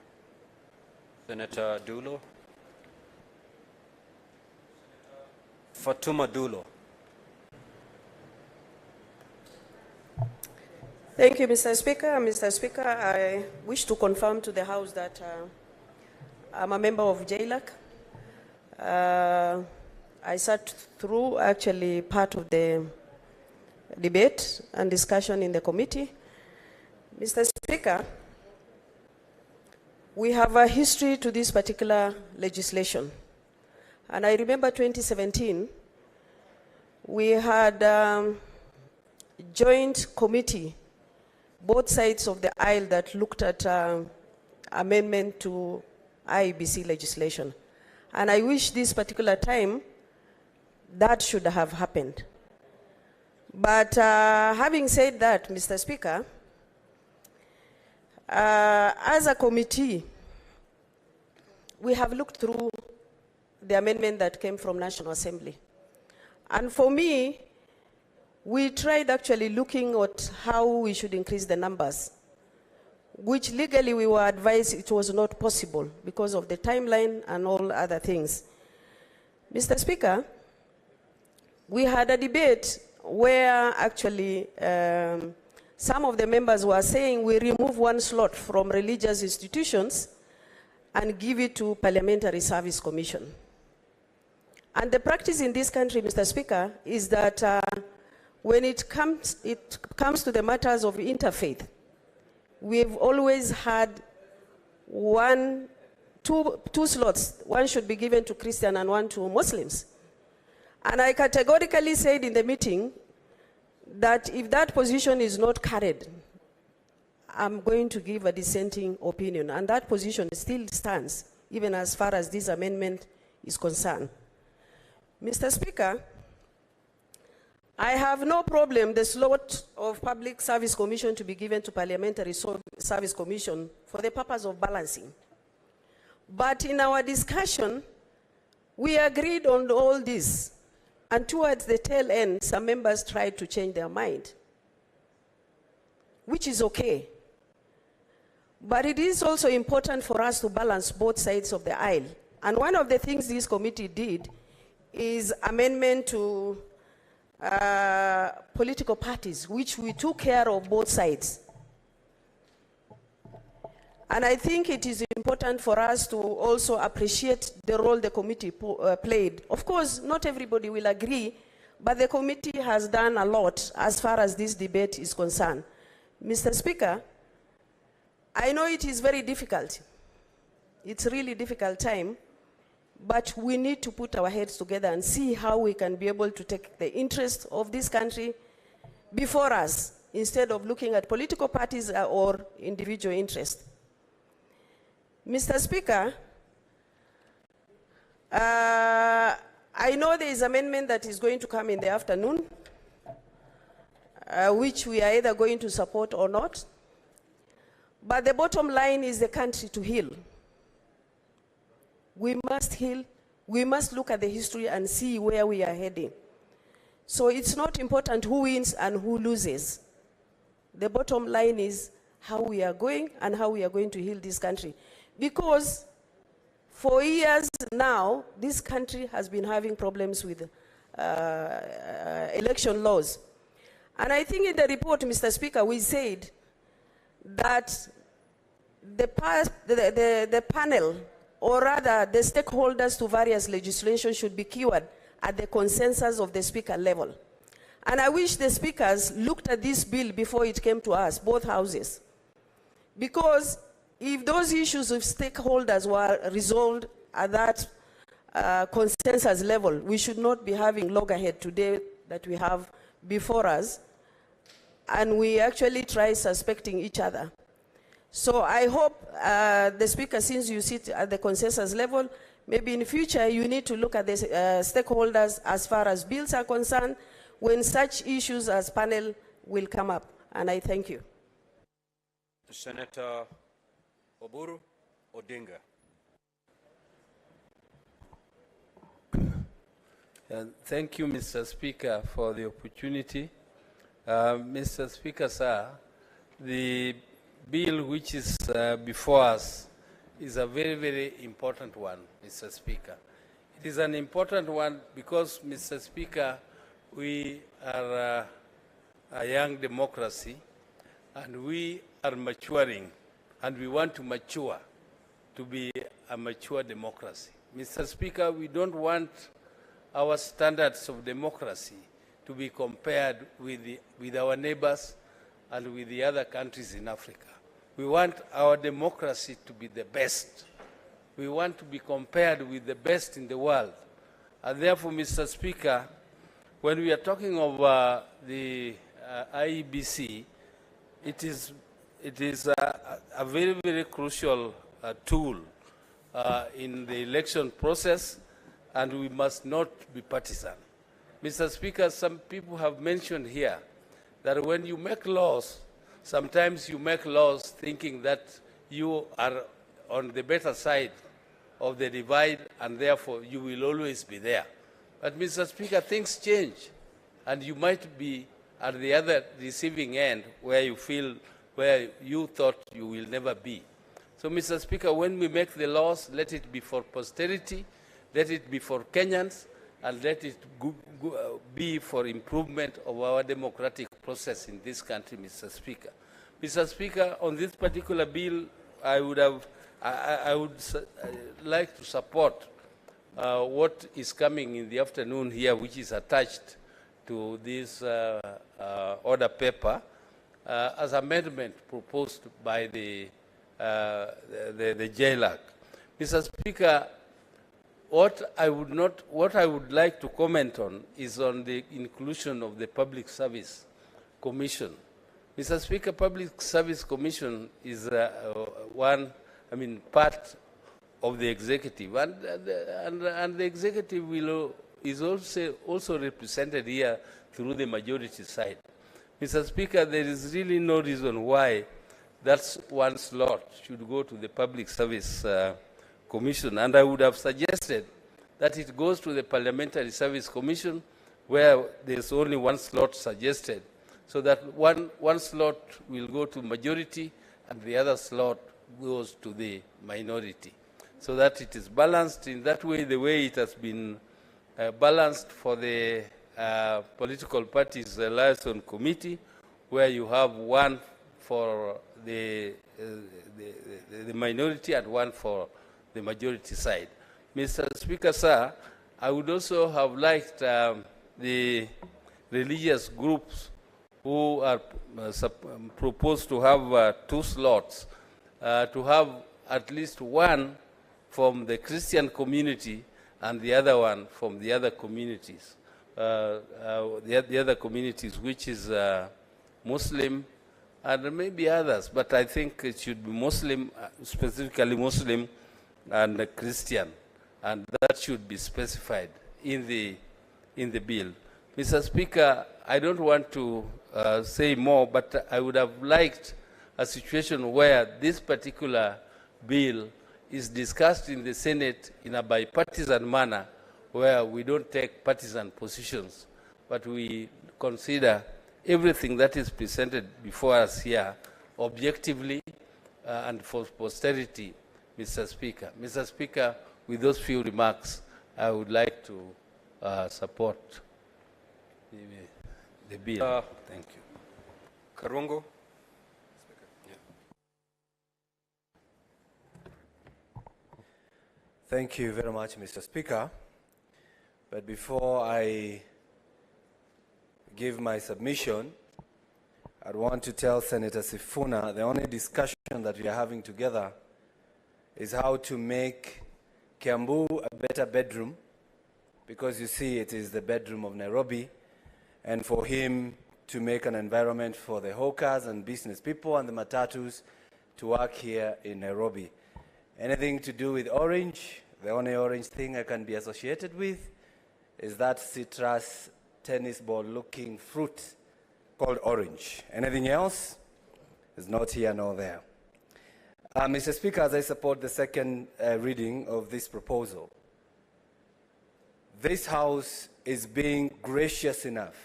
Senator Dulo. Fatuma Dulo.
Thank you, Mr. Speaker. Mr. Speaker, I wish to confirm to the House that I'm a member of JLAC. I sat through actually part of the debate and discussion in the committee. Mr. Speaker, we have a history to this particular legislation. And I remember 2017, we had joint committee, both sides of the aisle, that looked at amendment to IEBC legislation. And I wish this particular time that should have happened. But having said that, Mr. Speaker, as a committee, we have looked through the amendment that came from National Assembly. And for me, we tried actually looking at how we should increase the numbers, which legally we were advised it was not possible because of the timeline and all other things. Mr. Speaker, we had a debate where actually some of the members were saying we remove 1 slot from religious institutions and give it to Parliamentary Service Commission. And the practice in this country, Mr. Speaker, is that when it comes to the matters of interfaith, we've always had two slots. One should be given to Christian and one to Muslims. And I categorically said in the meeting that if that position is not carried, I'm going to give a dissenting opinion. And that position still stands, even as far as this amendment is concerned. Mr. Speaker, I have no problem the slot of Public Service Commission to be given to Parliamentary Service Commission for the purpose of balancing. But in our discussion, we agreed on all this. And towards the tail end, some members tried to change their mind, which is okay. But it is also important for us to balance both sides of the aisle. And one of the things this committee did is amendment to political parties, which we took care of both sides. And I think it is important for us to also appreciate the role the committee played. Of course, not everybody will agree, but the committee has done a lot as far as this debate is concerned. Mr. Speaker, I know it is very difficult. It's a really difficult time, but we need to put our heads together and see how we can be able to take the interest of this country before us, instead of looking at political parties or individual interests. Mr. Speaker, I know there is an amendment that is going to come in the afternoon, which we are either going to support or not. But the bottom line is the country to heal. We must heal. We must look at the history and see where we are heading. So it's not important who wins and who loses. The bottom line is how we are going and how we are going to heal this country. Because for years now, this country has been having problems with election laws. And I think in the report, Mr. Speaker, we said that the panel, or rather the stakeholders to various legislation, should be cured at the consensus of the speaker level. And I wish the speakers looked at this bill before it came to us, both houses. Because if those issues of stakeholders were resolved at that consensus level, we should not be having loggerhead today that we have before us. And we actually try suspecting each other. So I hope the Speaker, since you sit at the consensus level, maybe in future you need to look at the stakeholders as far as bills are concerned when such issues as panel will come up. And I thank you.
Senator Oburu Odinga.
Thank you, Mr. Speaker, for the opportunity. Mr. Speaker, sir, the bill which is before us is a very, very important one, Mr. Speaker. It is an important one because, Mr. Speaker, we are a young democracy and we are maturing, and we want to mature to be a mature democracy. Mr. Speaker, we don't want our standards of democracy to be compared with our neighbors and with the other countries in Africa. We want our democracy to be the best. We want to be compared with the best in the world. And therefore, Mr. Speaker, when we are talking of the IEBC, it is a very, very crucial tool in the election process, and we must not be partisan. Mr. Speaker, some people have mentioned here that when you make laws, sometimes you make laws thinking that you are on the better side of the divide and therefore you will always be there. But Mr. Speaker, things change and you might be at the other receiving end where you thought you will never be. So Mr. Speaker, when we make the laws, let it be for posterity, let it be for Kenyans, and let it be for improvement of our democratic process in this country, Mr. Speaker. Mr. Speaker, on this particular bill, I would like to support what is coming in the afternoon here, which is attached to this order paper. as amendment proposed by the JLAC. Mr. Speaker, what I would like to comment on is on the inclusion of the Public Service Commission. Mr. Speaker, Public Service Commission is part of the executive, and the executive is also represented here through the majority side. Mr. Speaker, there is really no reason why that one slot should go to the Public Service Commission, and I would have suggested that it goes to the Parliamentary Service Commission, where there's only one slot suggested, so that one slot will go to majority and the other slot goes to the minority, so that it is balanced in that way, the way it has been balanced for the political parties liaison committee, where you have one for the minority and one for the majority side. Mr. Speaker, sir, I would also have liked the religious groups who are proposed to have 2 slots, to have at least one from the Christian community and the other one from the other communities, the other communities, which is Muslim and maybe others, but I think it should be Muslim, specifically Muslim and Christian, and that should be specified in the bill. Mr. Speaker, I don't want to say more, but I would have liked a situation where this particular bill is discussed in the Senate in a bipartisan manner, where we don't take partisan positions, but we consider everything that is presented before us here objectively and for posterity, Mr. Speaker. Mr. Speaker, with those few remarks, I would like to support the bill. Thank you.
Karungo. Thank you very much, Mr. Speaker. But before I give my submission, I want to tell Senator Sifuna the only discussion that we are having together is how to make Kiambu a better bedroom, because you see it is the bedroom of Nairobi, and for him to make an environment for the hawkers and business people and the matatus to work here in Nairobi. Anything to do with orange, the only orange thing I can be associated with is that citrus tennis ball looking fruit called orange. Anything else is not here nor there. Mr. Speaker, as I support the second reading of this proposal, this House is being gracious enough,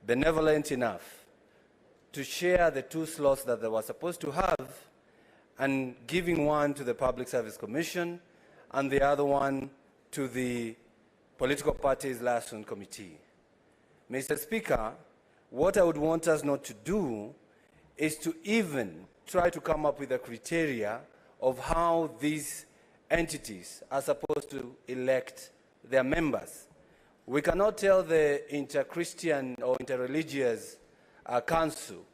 benevolent enough to share the 2 slots that they were supposed to have and giving one to the Public Service Commission and the other one to the Political Parties Liaison Committee. Mr. Speaker, what I would want us not to do is to even try to come up with a criteria of how these entities are supposed to elect their members. We cannot tell the inter-Christian or inter-religious council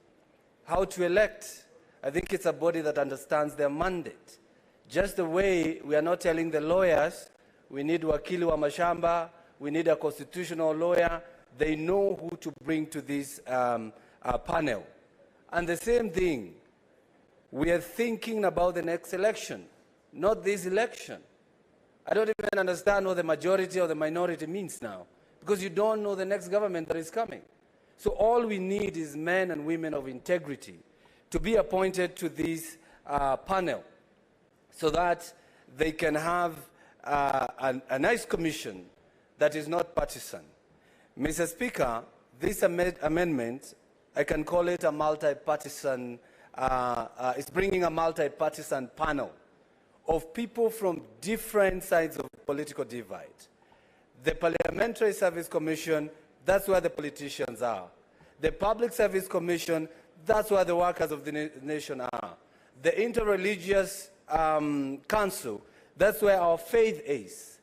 how to elect. I think it's a body that understands their mandate. Just the way we are not telling the lawyers, we need wakili wa mashamba, we need a constitutional lawyer, they know who to bring to this panel. And the same thing, we are thinking about the next election, not this election. I don't even understand what the majority or the minority means now, because you don't know the next government that is coming. So all we need is men and women of integrity to be appointed to this panel so that they can have a nice commission that is not partisan. Mr. Speaker, this amendment, I can call it a multi-partisan, it's bringing a multi-partisan panel of people from different sides of the political divide. The Parliamentary Service Commission, that's where the politicians are. The Public Service Commission, that's where the workers of the nation are. The Interreligious Council, that's where our faith is.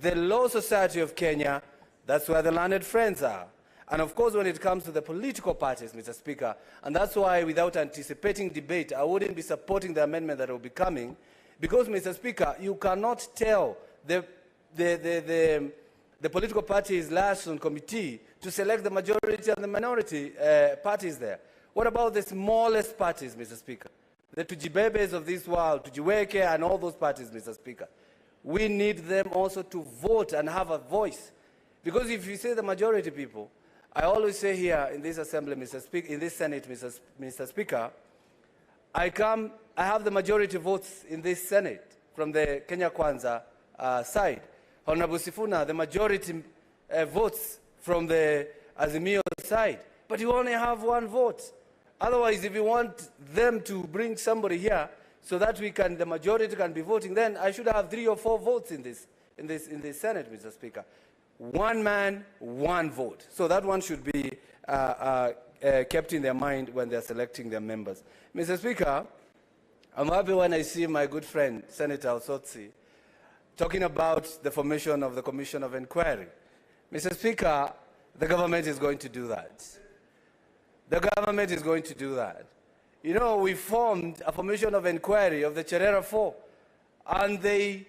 The Law Society of Kenya, that's where the learned friends are.
And of course, when it comes to the political parties, Mr. Speaker, and that's why without anticipating debate, I wouldn't be supporting the amendment that will be coming, because, Mr. Speaker, you cannot tell the political parties liaison committee to select the majority and the minority parties there. What about the smallest parties, Mr. Speaker? The Tujibebes of this world, Tujiweke and all those parties, Mr. Speaker. We need them also to vote and have a voice. Because if you say the majority people, I always say here in this assembly, Mr. Speaker, in this Senate, Mr. Speaker, I have the majority votes in this Senate from the Kenya Kwanza side. Honorable Sifuna, the majority votes from the Azimio side. But you only have one vote. Otherwise, if you want them to bring somebody here so that the majority can be voting, then I should have 3 or 4 votes in this Senate, Mr. Speaker. One man, one vote. So that one should be kept in their mind when they're selecting their members. Mr. Speaker, I'm happy when I see my good friend, Senator Osotsi, talking about the formation of the Commission of Inquiry. Mr. Speaker, the government is going to do that. The government is going to do that. You know, we formed a Commission of Inquiry of the Cherera 4, and they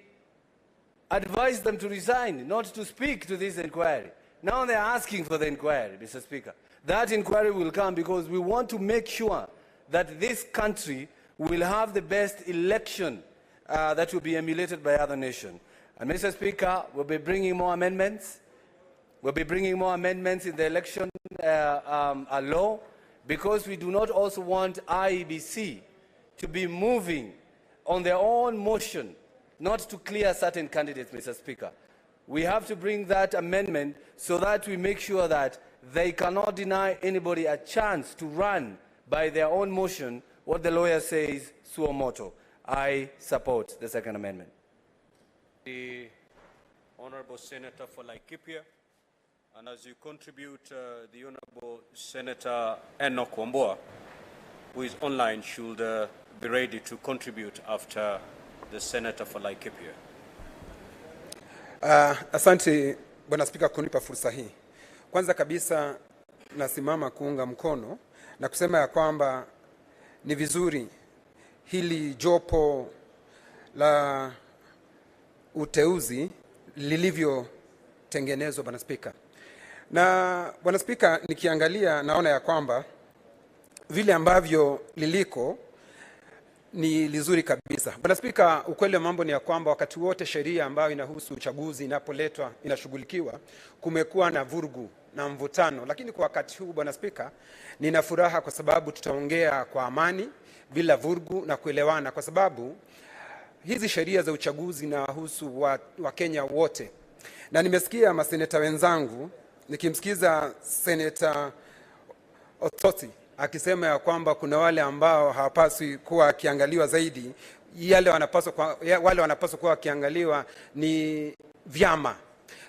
advised them to resign, not to speak to this inquiry. Now they're asking for the inquiry, Mr. Speaker. That inquiry will come because we want to make sure that this country will have the best election that will be emulated by other nations. And Mr. Speaker, we'll be bringing more amendments. We'll be bringing more amendments in the election law, because we do not also want IEBC to be moving on their own motion, not to clear certain candidates, Mr. Speaker. We have to bring that amendment so that we make sure that they cannot deny anybody a chance to run by their own motion what the lawyer says, suo moto. I support the second amendment.
The Honorable Senator for Laikipia, and as you contribute, the Honorable Senator Enoch Wambua, who is online, should be ready to contribute after the Senator for Laikipia.
Asante Bwana Spika kunipa fursa hii. Kwanza kabisa nasimama kuunga mkono na kusema ya kwamba ni vizuri hili jopo la uteuzi lilivyotengenezwa, Bwana Spika. Na Bwana Spika, nikiangalia naona ya kwamba vile ambavyo liliko ni lizuri kabisa. Bwana Spika, ukweli wa mambo ni ya kwamba wakati wote sheria ambayo inahusu uchaguzi inapoletwa, inashughulikiwa, kumekuwa na vurugu na mvutano. Lakini kwa wakati huu, Bwana Spika, nina furaha kwa sababu tutaongea kwa amani bila vurugu na kuelewana, kwa sababu hizi sheria za uchaguzi inahusu wa Kenya wote. Na nimesikia maseneta wenzangu, nikimsikiza Senator Osotsi akisema ya kwamba kuna wale ambao hawapaswi kuwa akiangaliwa zaidi, wale wanapaswa kuwa akiangaliwa ni vyama.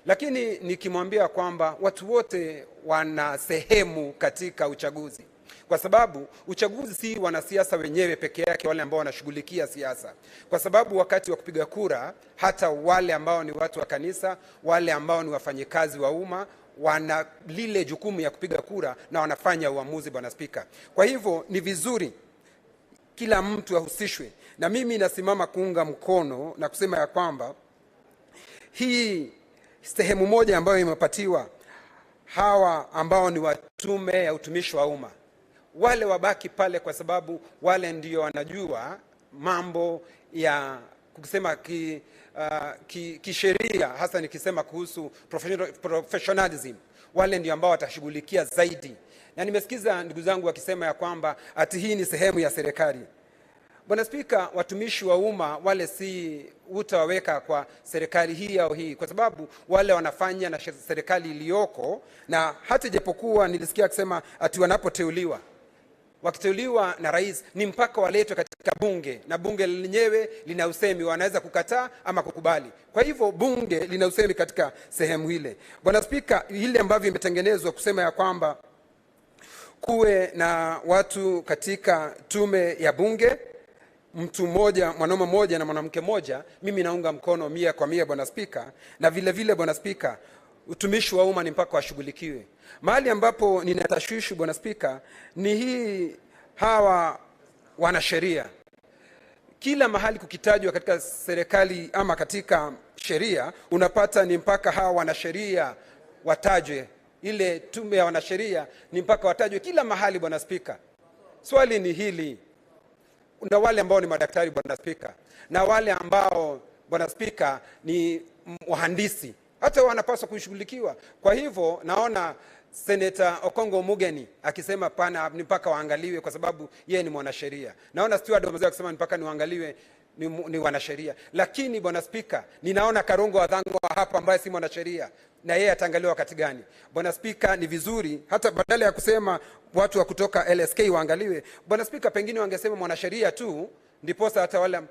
Lakini nikimwambia kwamba watu wote wana sehemu katika uchaguzi, kwa sababu uchaguzi si wanasiasa wenyewe peke yake wale ambao wanashughulikia siasa. Kwa sababu wakati wa kupiga kura, hata wale ambao ni watu wa kanisa, wale ambao ni wafanyikazi wa umma, wana lile jukumu ya kupiga kura na wanafanya uamuzi, Bwana Spika. Kwa hivyo ni vizuri kila mtu ahusishwe, na mimi nasimama kuunga mkono na kusema ya kwamba hii sehemu moja ambayo imepatiwa hawa ambao ni watume ya utumishi wa umma, wale wabaki pale, kwa sababu wale ndio wanajua mambo ya kusema kisheria, hasa nikisema kuhusu professionalism. Wale ndio ambao watashughulikia zaidi. Na nimesikiza ndugu zangu wakisema ya kwamba ati hii ni sehemu ya serikali. Bwana Spika, watumishi wa umma wale si utawaweka kwa serikali hii au hii, kwa sababu wale wanafanya na serikali iliyoko. Na hata japokuwa nilisikia kusema ati wanapoteuliwa, wakiteuliwa na rais ni mpaka waletwe katika bunge, na bunge lenyewe lina usemi, wanaweza kukataa ama kukubali. Kwa hivyo bunge lina usemi katika sehemu ile. Bwana Spika, ile ambavyo imetengenezwa kusema ya kwamba kuwe na watu katika tume ya bunge, mtu mmoja, mwanaume mmoja na mwanamke mmoja, mimi naunga mkono 100% Bwana Spika. Na vile vile Bwana Spika, utumishi wa umma ni mpaka washughulikiwe. Mahali ambapo ninatashwishi Bwana Spika ni hawa wanasheria. Kila mahali kukitajwa katika serikali ama katika sheria, unapata ni mpaka hawa wanasheria watajwe. Ile tume ya wanasheria ni mpaka watajwe kila mahali Bwana Spika. Swali ni hili, na wale ambao ni madaktari Bwana Spika, na wale ambao Bwana Spika ni wahandisi, hata wanapaswa kushughulikiwa. Kwa hivyo naona Senator Okongo Mugeni akisema pana ni mpaka waangaliwe kwa sababu yeye ni mwanasheria. Naona Steward Wamazia akisema ni mpaka ni waangaliwe ni wanasheria. Lakini Bwana Spika, ninaona Karongo Wadhango hapa ambaye si mwanasheria, na yeye ataangaliwa wakati gani? Bwana Spika, ni vizuri hata badala ya kusema watu wa kutoka LSK waangaliwe, Bwana Spika, pengine wangesema mwanasheria tu, ndiposa hata wale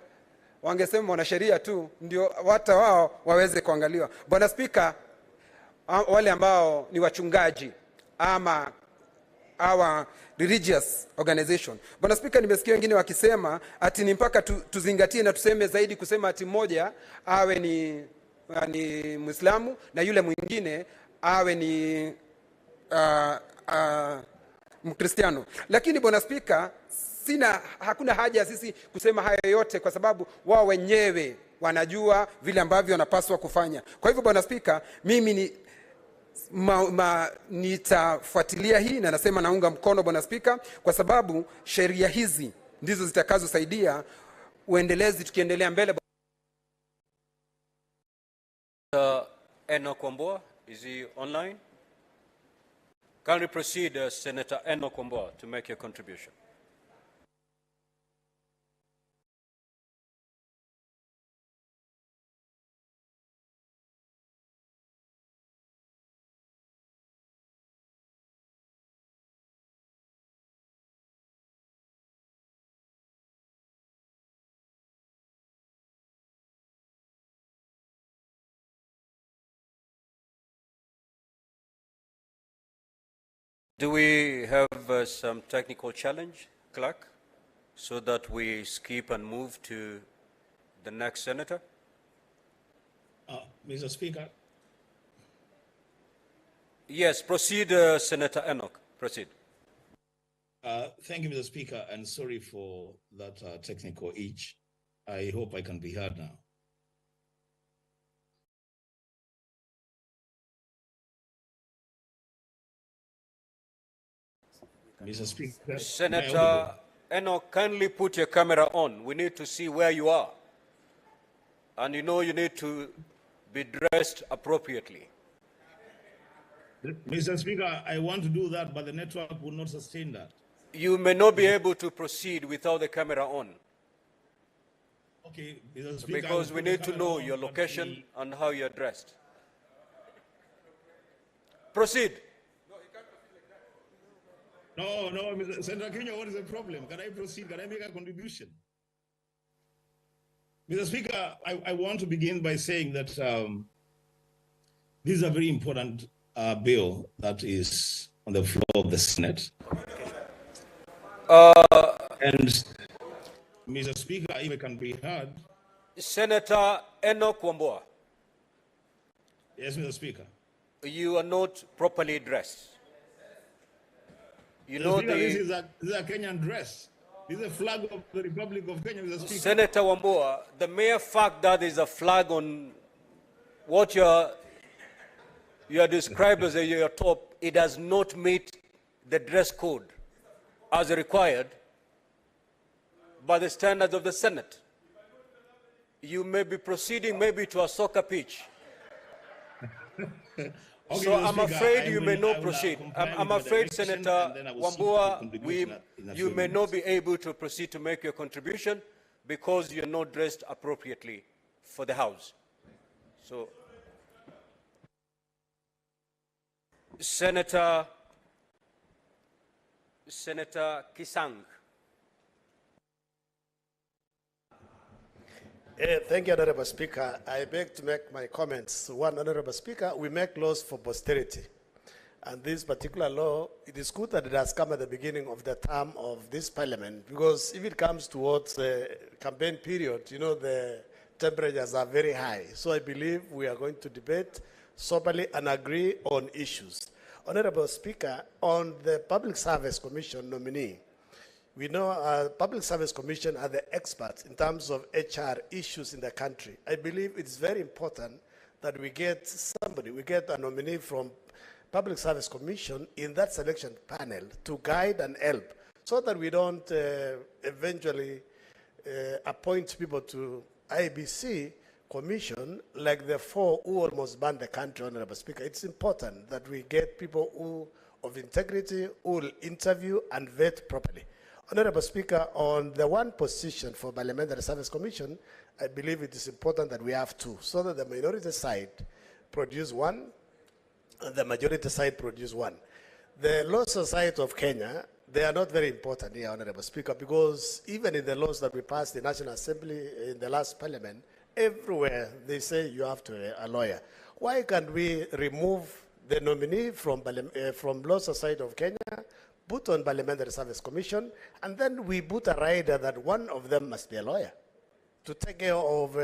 wangesema mwanasheria tu ndio hata wao waweze kuangaliwa. Bwana Spika, wale ambao ni wachungaji ama our religious organization, Bwana Spika, nimesikia wengine wakisema ati ni mpaka tuzingatie na tuseme zaidi kusema ati mmoja awe ni Muislamu na yule mwingine awe ni Mkristiano. Lakini Bwana Spika, hakuna haja ya sisi kusema hayo yote kwa sababu wao wenyewe wanajua vile ambavyo wanapaswa kufanya. Kwa hivyo Bwana Spika, mimi nitafuatilia hii na nasema naunga mkono Bwana Spika, kwa sababu sheria hizi ndizo zitakazosaidia uendelezi tukiendelea mbele.
Enoch Wambua, is he online? Can we proceed, Senator Enoch Wambua, to make your contribution? Do we have some technical challenge, Clerk, so that we skip and move to the next senator?
Mr. Speaker.
Yes, proceed, Senator Enoch. Proceed.
Thank you, Mr. Speaker, and sorry for that technical hitch. I hope I can be heard now. Mr. Speaker.
Senator Enoch, kindly put your camera on. We need to see where you are. And you know you need to be dressed appropriately.
Mr. Speaker, I want to do that, but the network will not sustain that.
You may not be able to proceed without the camera on.
Okay, Mr. Speaker.
Because we need to know your location and how you're dressed. Proceed.
No, Mr. Senator Kenya, what is the problem? Can I proceed? Can I make a contribution? Mr. Speaker, I want to begin by saying that this is a very important bill that is on the floor of the Senate. And Mr. Speaker, if it can be heard.
Senator Enoch Wambua.
Yes, Mr. Speaker.
You are not properly dressed. You know
Speaker, this is a Kenyan dress. This is a flag of the Republic of Kenya, Mr. Speaker.
Senator Wambua, the mere fact that there's a flag on what you are described as your top, it does not meet the dress code as required by the standards of the Senate. You may be proceeding maybe to a soccer pitch.
Okay,
so
Mr.
I'm
Speaker,
afraid you may not proceed. I'm afraid, Senator Wambua, you may not be able to proceed to make your contribution because you're not dressed appropriately for the House. So, Senator Kisang.
Thank you, Honorable Speaker. I beg to make my comments. One, Honorable Speaker, we make laws for posterity. And this particular law, it is good that it has come at the beginning of the term of this parliament, because if it comes towards the campaign period, you know, the temperatures are very high. So I believe we are going to debate soberly and agree on issues. Honorable Speaker, on the Public Service Commission nominee, we know Public Service Commission are the experts in terms of HR issues in the country. I believe it's very important that we get somebody, we get a nominee from Public Service Commission in that selection panel to guide and help so that we don't eventually appoint people to IEBC Commission like the 4 who almost banned the country, Honorable Speaker. It's important that we get people who of integrity who will interview and vet properly. Honorable Speaker, on the one position for Parliamentary Service Commission, I believe it is important that we have 2, so that the minority side produce 1 and the majority side produce 1. The Law Society of Kenya, they are not very important here, Honorable Speaker, because even in the laws that we passed in the National Assembly in the last Parliament, everywhere they say you have to a lawyer. Why can't we remove the nominee from Law Society of Kenya, put on Parliamentary Service Commission, and then we put a rider that one of them must be a lawyer to take care of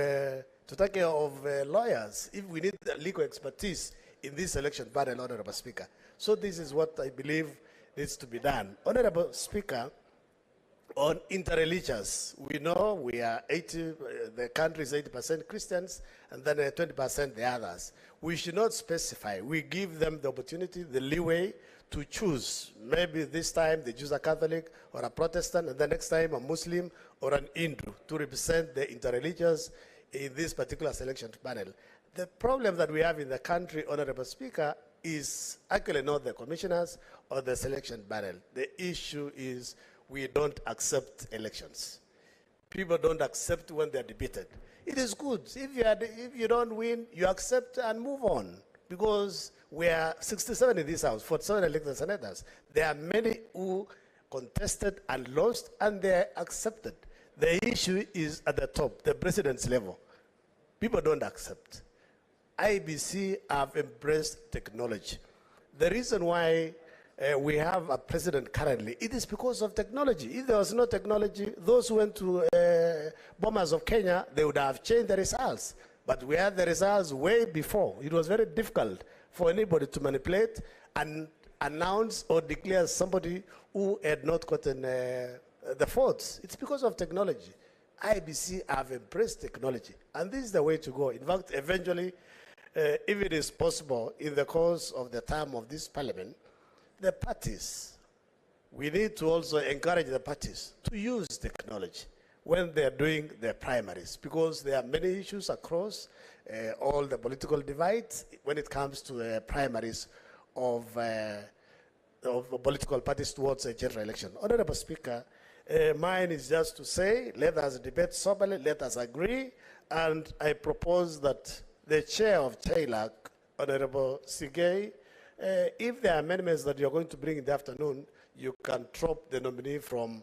lawyers if we need legal expertise in this election panel, Honorable Speaker. So this is what I believe needs to be done. Honorable Speaker, on interreligious, we know we are the country is 80% Christians and then 20% the others. We should not specify. We give them the opportunity, the leeway to choose. Maybe this time they choose a Catholic or a Protestant, and the next time a Muslim or an Hindu to represent the interreligious in this particular selection panel. The problem that we have in the country, Honorable Speaker, is actually not the commissioners or the selection panel. The issue is we don't accept elections. People don't accept when they're debated. It is good. If you don't win, you accept and move on. Because we are 67 in this house, 47 elected senators. There are many who contested and lost, and they accepted. The issue is at the top, the president's level. People don't accept. IEBC have embraced technology. The reason why we have a president currently, it is because of technology. If there was no technology, those who went to Bomas of Kenya, they would have changed the results. But we had the results way before. It was very difficult for anybody to manipulate and announce or declare somebody who had not gotten the votes. It's because of technology. IEBC have embraced technology, and this is the way to go. In fact, eventually, if it is possible, in the course of the term of this parliament, the parties, we need to also encourage the parties to use technology when they're doing their primaries, because there are many issues across all the political divides when it comes to the primaries of political parties towards a general election. Honorable Speaker, mine is just to say, let us debate soberly, let us agree, and I propose that the chair of TAILAC, Honorable Sigei, if there are amendments that you're going to bring in the afternoon, you can drop the nominee from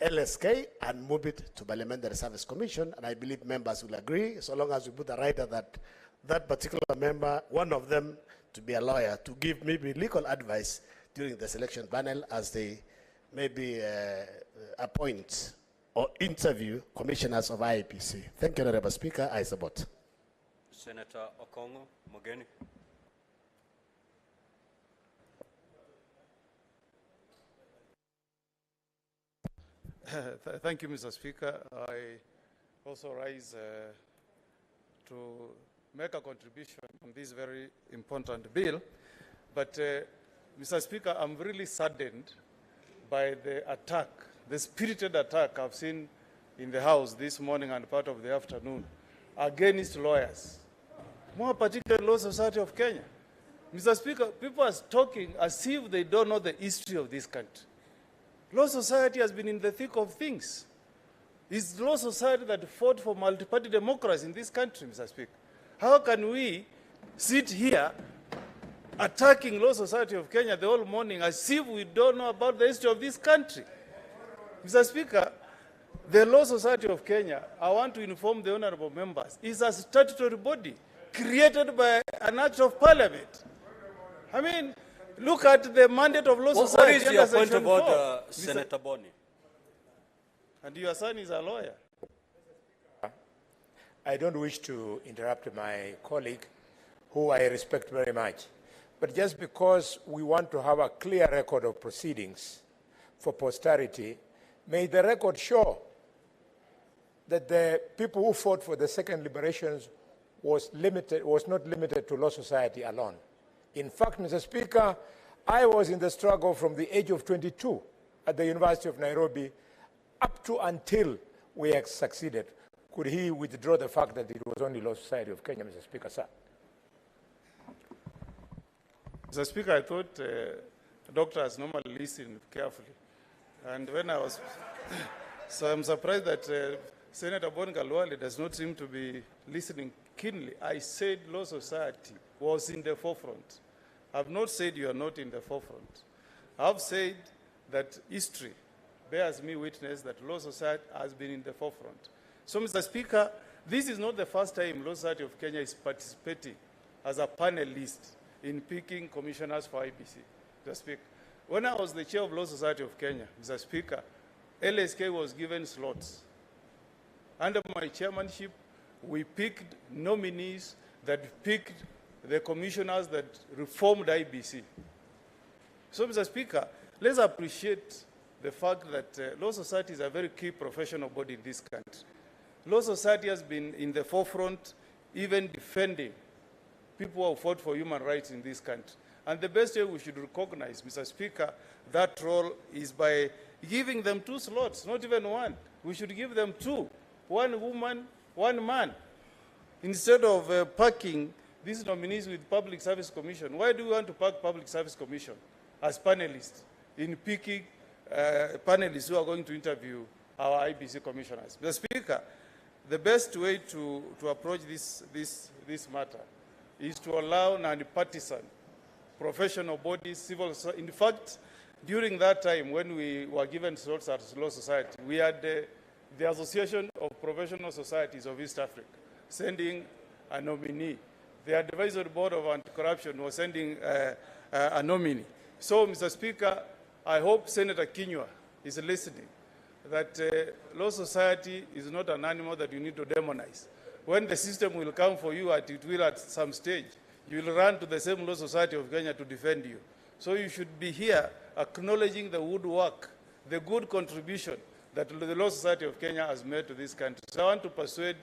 LSK and move it to Parliamentary Service Commission, and I believe members will agree, so long as we put a rider that that particular member, one of them, to be a lawyer, to give maybe legal advice during the selection panel as they maybe appoint or interview commissioners of IEBC. Thank you, Honorable Speaker. I support.
Senator Okongo Mogeni.
Thank you, Mr. Speaker. I also rise to make a contribution on this very important bill. But, Mr. Speaker, I'm really saddened by the attack, the spirited attack I've seen in the House this morning and part of the afternoon against lawyers, more particularly Law Society of Kenya. Mr. Speaker, people are talking as if they don't know the history of this country. Law Society has been in the thick of things. It's Law Society that fought for multi-party democracy in this country, Mr. Speaker. How can we sit here attacking Law Society of Kenya the whole morning as if we don't know about the history of this country? Mr. Speaker, the Law Society of Kenya, I want to inform the honorable members, is a statutory body created by an act of parliament. I mean, look at the mandate of Law Society.
What is your point of order, Senator Boni?
And your son is a lawyer.
I don't wish to interrupt my colleague who I respect very much. But just because we want to have a clear record of proceedings for posterity, may the record show that the people who fought for the second liberations was not limited to Law Society alone. In fact, Mr. Speaker, I was in the struggle from the age of 22 at the University of Nairobi up to until we had succeeded. Could he withdraw the fact that it was only Law Society of Kenya, Mr. Speaker, sir?
Mr. Speaker, I thought doctors normally listen carefully. And when I was, so I'm surprised that Senator Bongalwale does not seem to be listening keenly. I said Law Society was in the forefront. I've not said you are not in the forefront. I've said that history bears me witness that Law Society has been in the forefront. So, Mr. Speaker, this is not the first time Law Society of Kenya is participating as a panelist in picking commissioners for IEBC. Mr. Speaker, when I was the chair of Law Society of Kenya, Mr. Speaker, LSK was given slots. Under my chairmanship, we picked nominees that picked the commissioners that reformed IEBC. So, Mr. Speaker, let's appreciate the fact that Law Society is a very key professional body in this country. Law Society has been in the forefront, even defending people who fought for human rights in this country. And the best way we should recognize, Mr. Speaker, that role is by giving them 2 slots, not even 1. We should give them 2, 1 woman, 1 man. Instead of packing these nominees with Public Service Commission, why do we want to pack Public Service Commission as panelists in picking panelists who are going to interview our IEBC commissioners? Mr. Speaker, the best way to approach this matter is to allow non-partisan professional bodies, civil society. In fact, during that time when we were given slots at Law Society, we had the Association of Professional Societies of East Africa sending a nominee. The Advisory Board of Anti-Corruption was sending a nominee. So, Mr. Speaker, I hope Senator Kenywa is listening, that Law Society is not an animal that you need to demonize. When the system will come for you, it will at some stage, you will run to the same Law Society of Kenya to defend you. So you should be here acknowledging the good work, the good contribution that the Law Society of Kenya has made to this country. So I want to persuade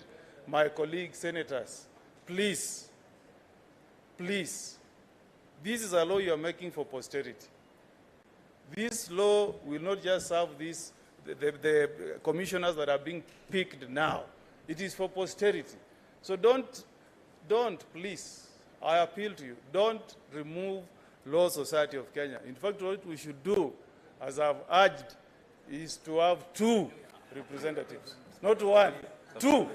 my colleague senators, please, this is a law you are making for posterity. This law will not just serve the commissioners that are being picked now. It is for posterity. So don't, please, I appeal to you, don't remove Law Society of Kenya. In fact, what we should do, as I've urged, is to have 2 representatives, not 1, 2.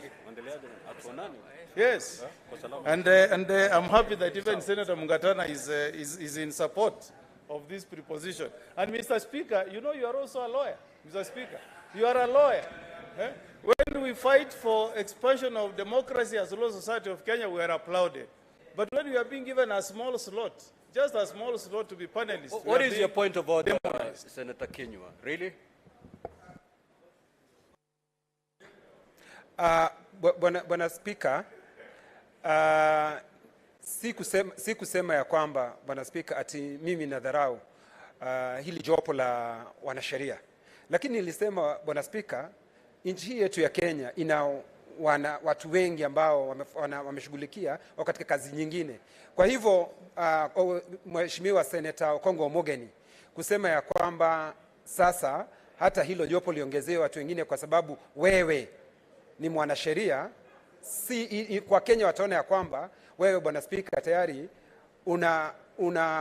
Yes, and I'm happy that even Senator Mungatana is in support of this proposition. And Mr. Speaker, you know you are also a lawyer, Mr. Speaker. You are a lawyer. Eh? When we fight for expansion of democracy as Law Society of Kenya, we are applauded. But when we are being given a small slot, just a small slot to be panelists.
What is your point of order, Senator Kenywa? Really?
Bwana Spika, si kusema ya kwamba Bwana Spika ati mimi nadharau hili jopo la wanasheria. Lakini nilisema Bwana Spika, nchi yetu ya Kenya ina watu wengi ambao wameshughulikia katika kazi nyingine. Kwa hivyo Mheshimiwa Senator Okongo Omogeni kusema ya kwamba sasa hata hilo jopo liongezewe watu wengine kwa sababu wewe ni mwanasheria, kwa Kenya wataona ya kwamba wewe Bwana Spika tayari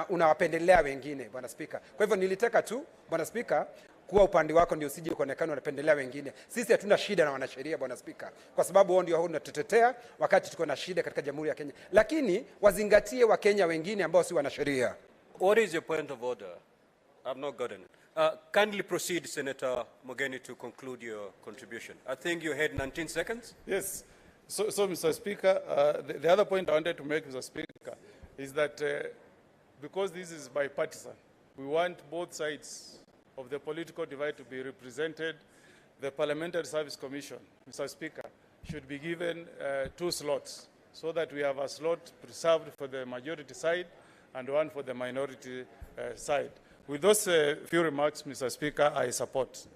unawapendelea wengine Bwana Spika. Kwa hivyo nilitaka tu Bwana Spika kuwa upande wako ndio usije kuonekana unapendelea wengine. Sisi hatuna shida na wanasheria Bwana Spika, kwa sababu wao ndio tunatutetea wakati tuko na shida katika Jamhuri ya Kenya. Lakini wazingatie Wakenya wengine ambao si wanasheria.
What is your point of order? I've not gotten it. Kindly proceed, Senator Mogeni, to conclude your contribution. I think you had 19 seconds.
Yes. So Mr. Speaker, the other point I wanted to make, Mr. Speaker, is that because this is bipartisan, we want both sides of the political divide to be represented. The Parliamentary Service Commission, Mr. Speaker, should be given 2 slots. so that we have a slot preserved for the majority side and one for the minority side. With those few remarks, Mr. Speaker, I support.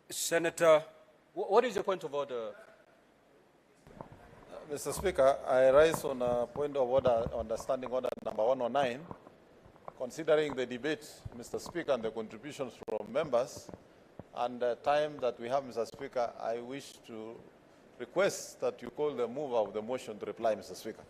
Senator, what is your point of order?
Mr. Speaker, I rise on a point of order, understanding order number 109. Considering the debate, Mr. Speaker, and the contributions from members, and the time that we have, Mr. Speaker, I wish to request that you call the mover of the motion to reply, Mr. Speaker.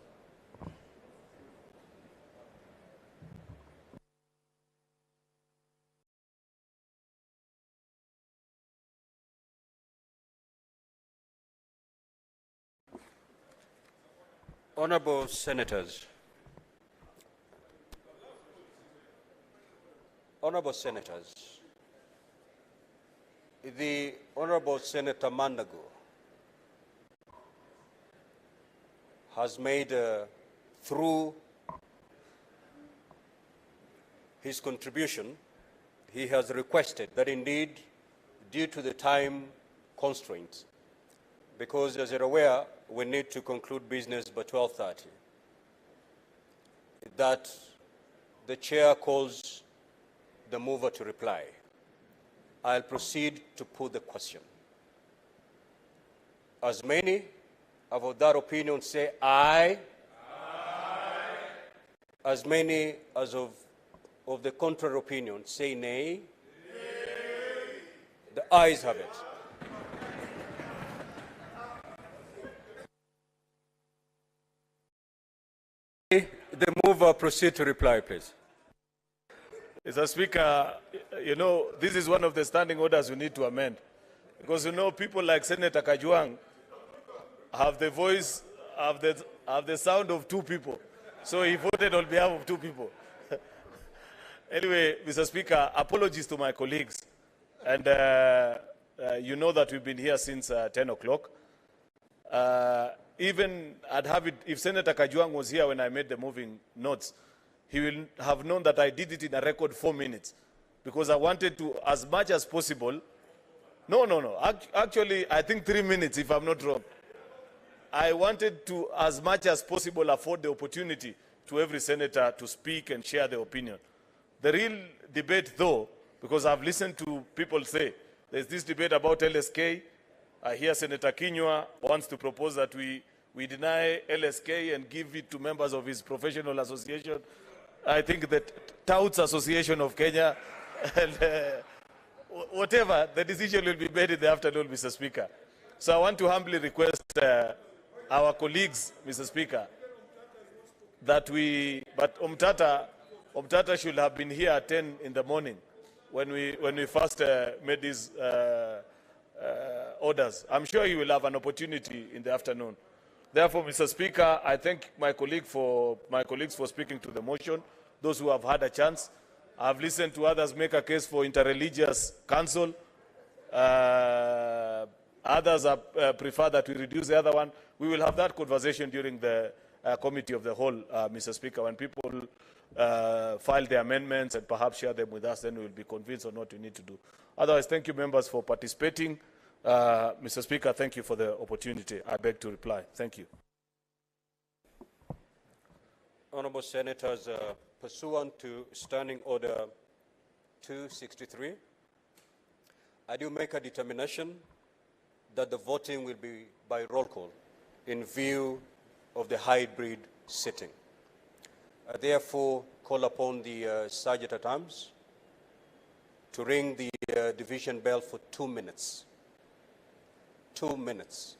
Honorable Senators, the Honorable Senator Mandago has made, through his contribution, he has requested that indeed, due to the time constraints, because as you're aware, we need to conclude business by 12:30, that the chair calls the mover to reply. I'll proceed to put the question. As many of that opinion say aye. Aye. As many as of the contrary opinion say nay. Nay. The ayes have it. The mover proceed to reply, please.
Mr. Speaker, you know, this is one of the standing orders we need to amend. Because, you know, people like Senator Kajwang have the voice, have the sound of two people. So he voted on behalf of two people. Anyway, Mr. Speaker, apologies to my colleagues. And you know that we've been here since 10 o'clock. Even I'd have it, if Senator Kajwang was here when I made the moving notes, he will have known that I did it in a record 4 minutes. Because I wanted to, as much as possible, actually, I think 3 minutes, if I'm not wrong. I wanted to, as much as possible, afford the opportunity to every senator to speak and share their opinion. The real debate, though, because I've listened to people say, there's this debate about LSK. I hear Senator Kinyua wants to propose that we deny LSK and give it to members of his professional association. I think that Touts Association of Kenya, and, whatever, the decision will be made in the afternoon, Mr. Speaker. So I want to humbly request our colleagues, Mr. Speaker, that but Omtata should have been here at 10 in the morning when we first made these orders. I'm sure he will have an opportunity in the afternoon. Therefore, Mr. Speaker, I thank my colleagues for speaking to the motion, those who have had a chance. I've listened to others make a case for interreligious council. Others prefer that we reduce the other one. We will have that conversation during the committee of the whole, Mr. Speaker, when people file their amendments and perhaps share them with us, then we will be convinced on what we need to do. Otherwise, thank you, members, for participating. Mr. Speaker, thank you for the opportunity. I beg to reply. Thank you.
Honorable Senators, pursuant to Standing Order 263, I do make a determination that the voting will be by roll call in view of the hybrid sitting. I therefore call upon the Sergeant at Arms to ring the division bell for 2 minutes. 2 minutes.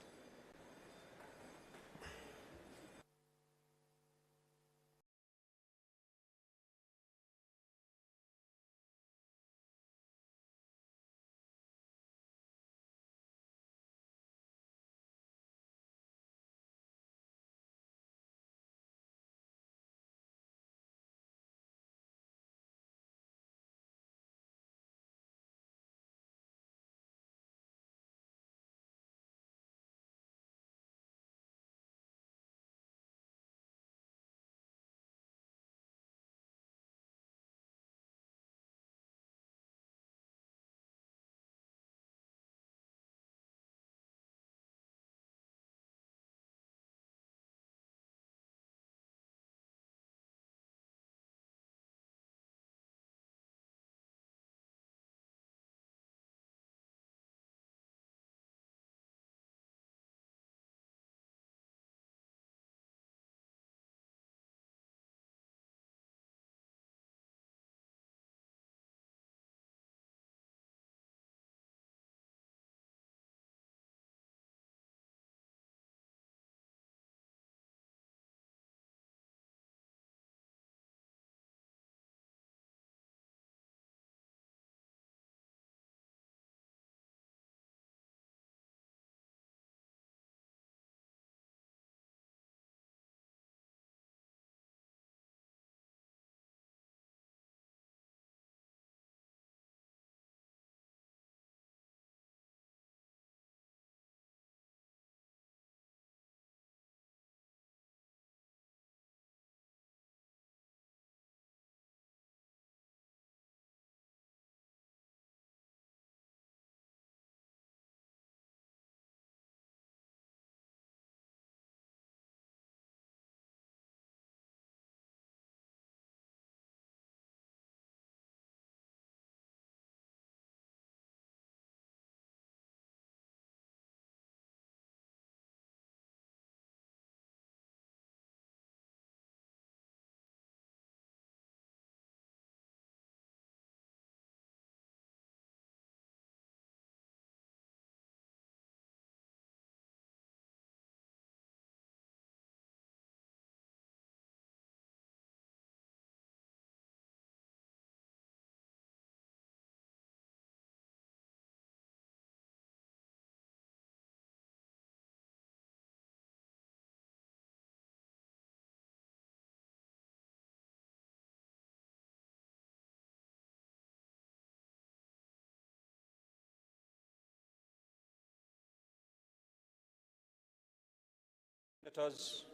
Senators,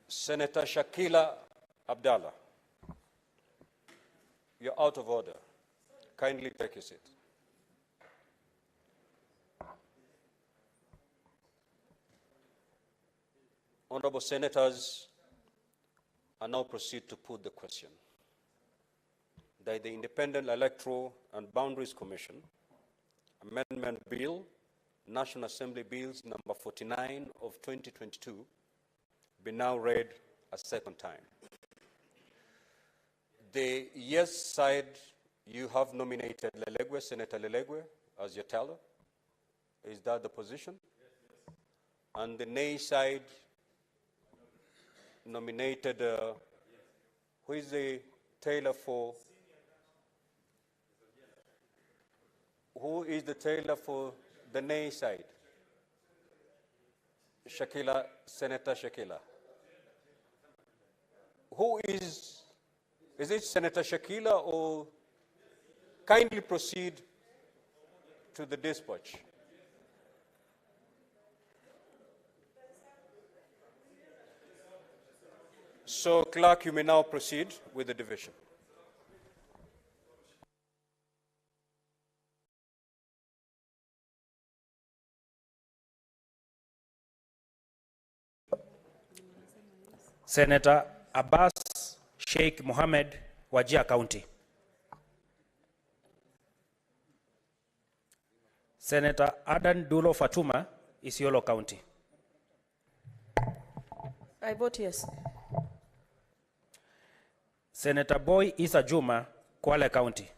Senator Shakila Abdallah, you're out of order. Kindly take your seat. Honorable Senators, I now proceed to put the question that the Independent Electoral and Boundaries Commission Amendment Bill, National Assembly Bills number 49 of 2022, be now read a second time. The yes side, you have nominated Lelegwe, Senator Lelegwe, as your teller. Is that the position? Yes. And the nay side nominated, who is the tailor for? Who is the tailor for the nay side? Shakila, Senator Shakila. Who is it Senator Shakila, or kindly proceed to the dispatch? So, clerk, you may now proceed with the division.
Senator Abbas Sheikh Mohammed, Wajir County. Senator Adan Dulo Fatuma, Isiolo County.
I vote yes.
Senator Boy Isa Juma, Kwale County.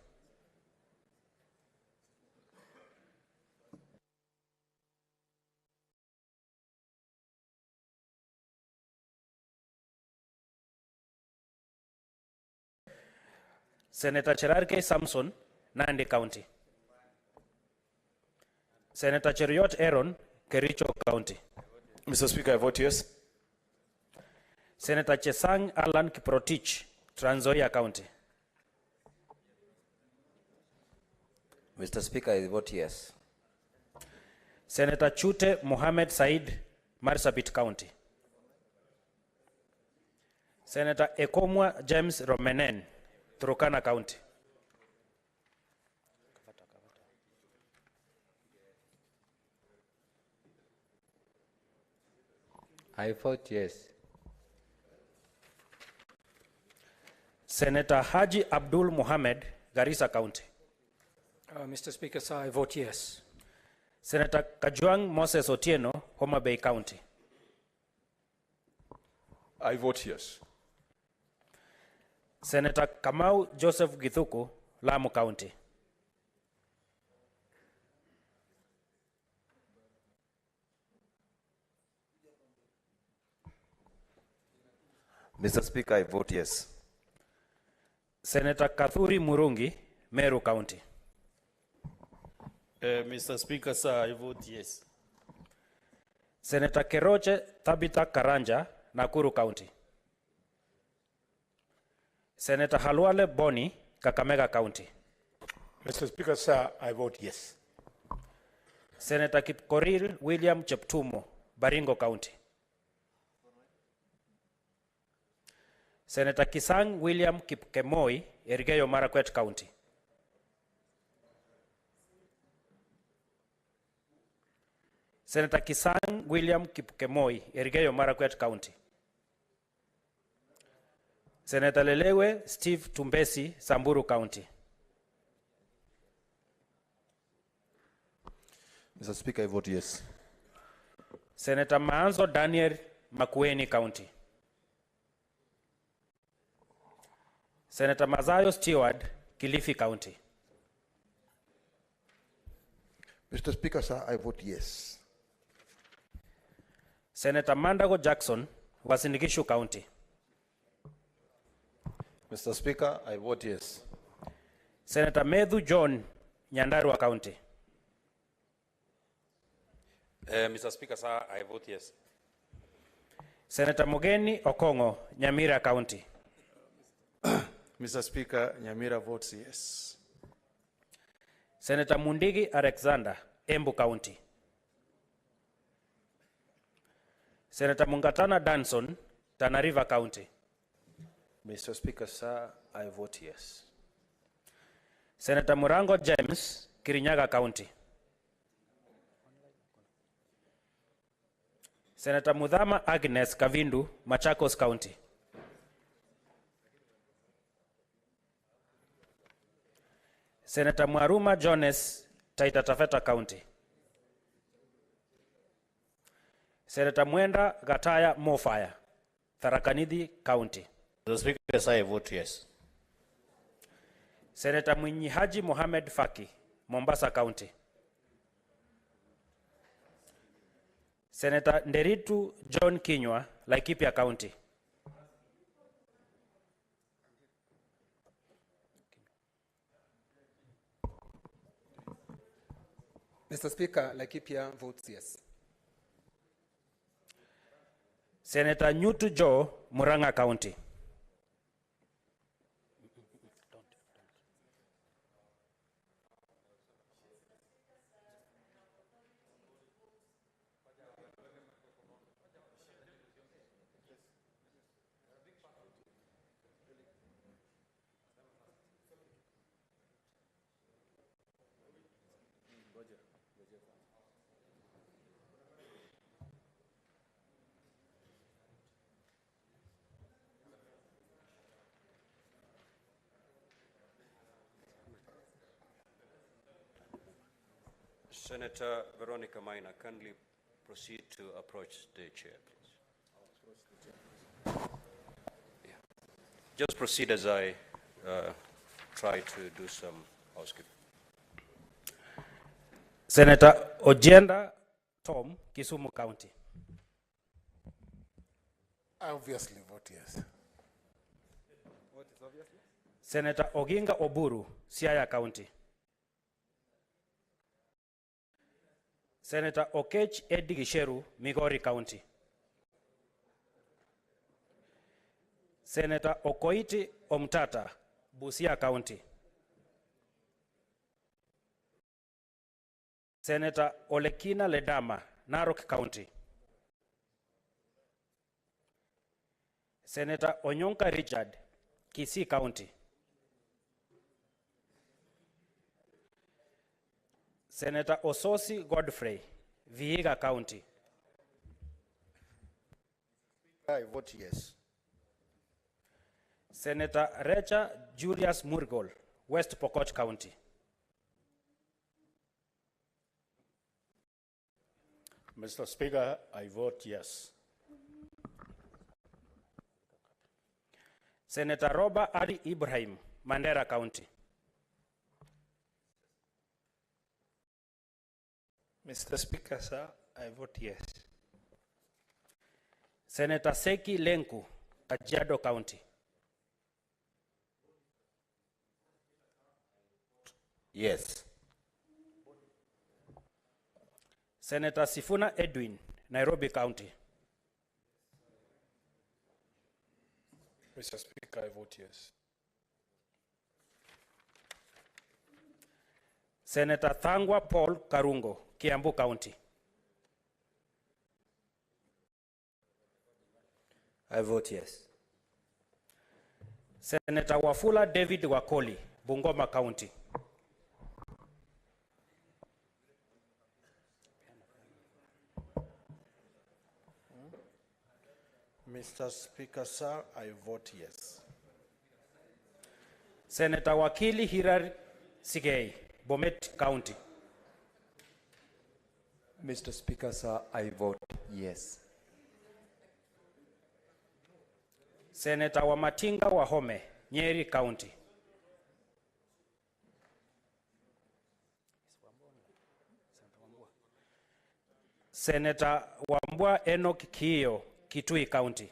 Senator Cherarke Samson, Nandi County. Senator Cheriot Aaron, Kericho County.
Mr. Speaker, I vote yes.
Senator Chesang Alan Kiprotich, Trans Nzoia County.
Mr. Speaker, I vote yes.
Senator Chute Mohammed Said, Marsabit County. Senator Ekomwa James Romenen, Turkana County.
I vote yes.
Senator Haji Abdul Mohammed, Garissa County.
Mr. Speaker, sir, I vote yes.
Senator Kajwang Moses Otieno, Homa Bay County.
I vote yes.
Senator Kamau Joseph Githuku, Lamu County.
Mr. Speaker, I vote yes.
Senator Kathuri Murungi, Meru County.
Mr. Speaker, sir, I vote yes.
Senator Keroche Tabitha Karanja, Nakuru County. Senator Halwale Boni, Kakamega County.
Mr. Speaker, sir, I vote yes.
Senator Kipkoril William Cheptumo, Baringo County. Senator Kisang William Kipkemoi, Elgeyo Marakwet County. Senator Kisang William Kipkemoi, Elgeyo Marakwet County. Senator Lelewe Steve Tumbesi, Samburu County.
Mr. Speaker, I vote yes.
Senator Maanzo Daniel, Makueni County. Senator Mazayo Stewart, Kilifi County.
Mr. Speaker, sir, I vote yes.
Senator Mandago Jackson, Uasin Gishu County.
Mr. Speaker, I vote yes.
Senator Medhu John, Nyandarua County.
Mr. Speaker, sir, I vote yes.
Senator Mogeni Okongo, Nyamira County.
Mr. Speaker, Nyamira votes yes.
Senator Mundigi Alexander, Embu County. Senator Mungatana Danson, Tana River County.
Mr. Speaker, sir, I vote yes.
Senator Murango James, Kirinyaga County. Senator Mudhama Agnes Kavindu, Machakos County. Senator Mwaruma Jones, Taita Taveta County. Senator Mwenda Gataya Mofaya, Tharaka Nithi County.
Mr. Speaker, I vote yes.
Senator Mwinyi Haji Mohamed Faki, Mombasa County. Senator Nderitu John Kinywa, Laikipia County.
Mr. Speaker, Laikipia votes yes.
Senator Nyutu Joe, Muranga County.
Senator Veronica Maina, kindly proceed to approach the chair, please. Yeah. Just proceed as I try to do some housekeeping.
Senator Ojenda Tom, Kisumu County.
I obviously vote yes.
What is obviously?
Senator Oginga Oburu, Siaya County. Senator Okech Edigisheru, Migori County. Senator Okoiti Omtata, Busia County. Senator Olekina Ledama, Narok County. Senator Onyonka Richard, Kisii County. Senator Ososi Godfrey, Vihiga County.
I vote yes.
Senator Recha Julius Murgol, West Pokot County.
Mr. Speaker, I vote yes.
Senator Robert Ali Ibrahim, Mandera County.
Mr. Speaker, sir, I vote yes.
Senator Seki Lenku, Kajiado County.
Yes.
Senator Sifuna Edwin, Nairobi County.
Mr. Speaker, I vote yes.
Senator Thangwa Paul Karungo, Kiambu County.
I vote yes.
Senator Wafula David Wakoli, Bungoma County.
Mr. Speaker, sir, I vote yes.
Senator Wakili Hirar Sigei, Bomet County.
Mr. Speaker, sir, I vote yes.
Senator Wamatinga Wahome, Nyeri County. Senator Wambua Enoch Kiyo, Kitui County.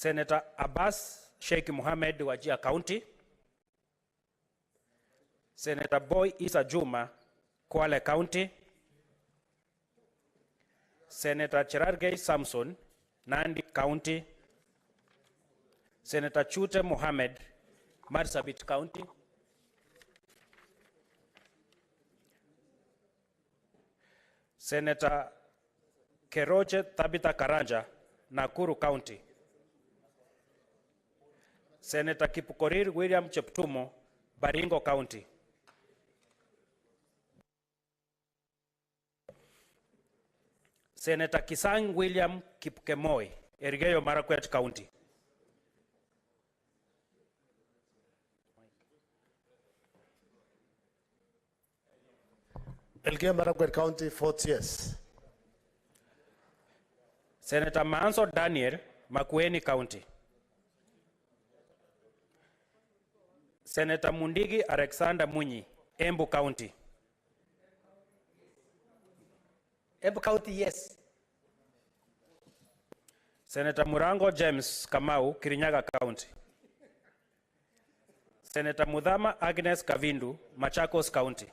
Senator Abbas Sheikh Mohammed Wajir County, Senator Boy Isa Juma, Kwale County, Senator Cherargei Samson, Nandi County, Senator Chute Mohammed, Marsabit County, Senator Keroche Tabitha Karanja, Nakuru County, Senator Kipukorir William Cheptumo, Baringo County, Senator Kisang William Kipkemoi, Elgeyo Marakwet County,
Elgeyo Marakwet County, 4 yes.
Senator Manso Daniel, Makueni County, Senator Mundigi Alexander Munyi, Embu County,
Embu County, yes.
Senator Murango James Kamau, Kirinyaga County, Senator Mudhama Agnes Kavindu, Machakos County.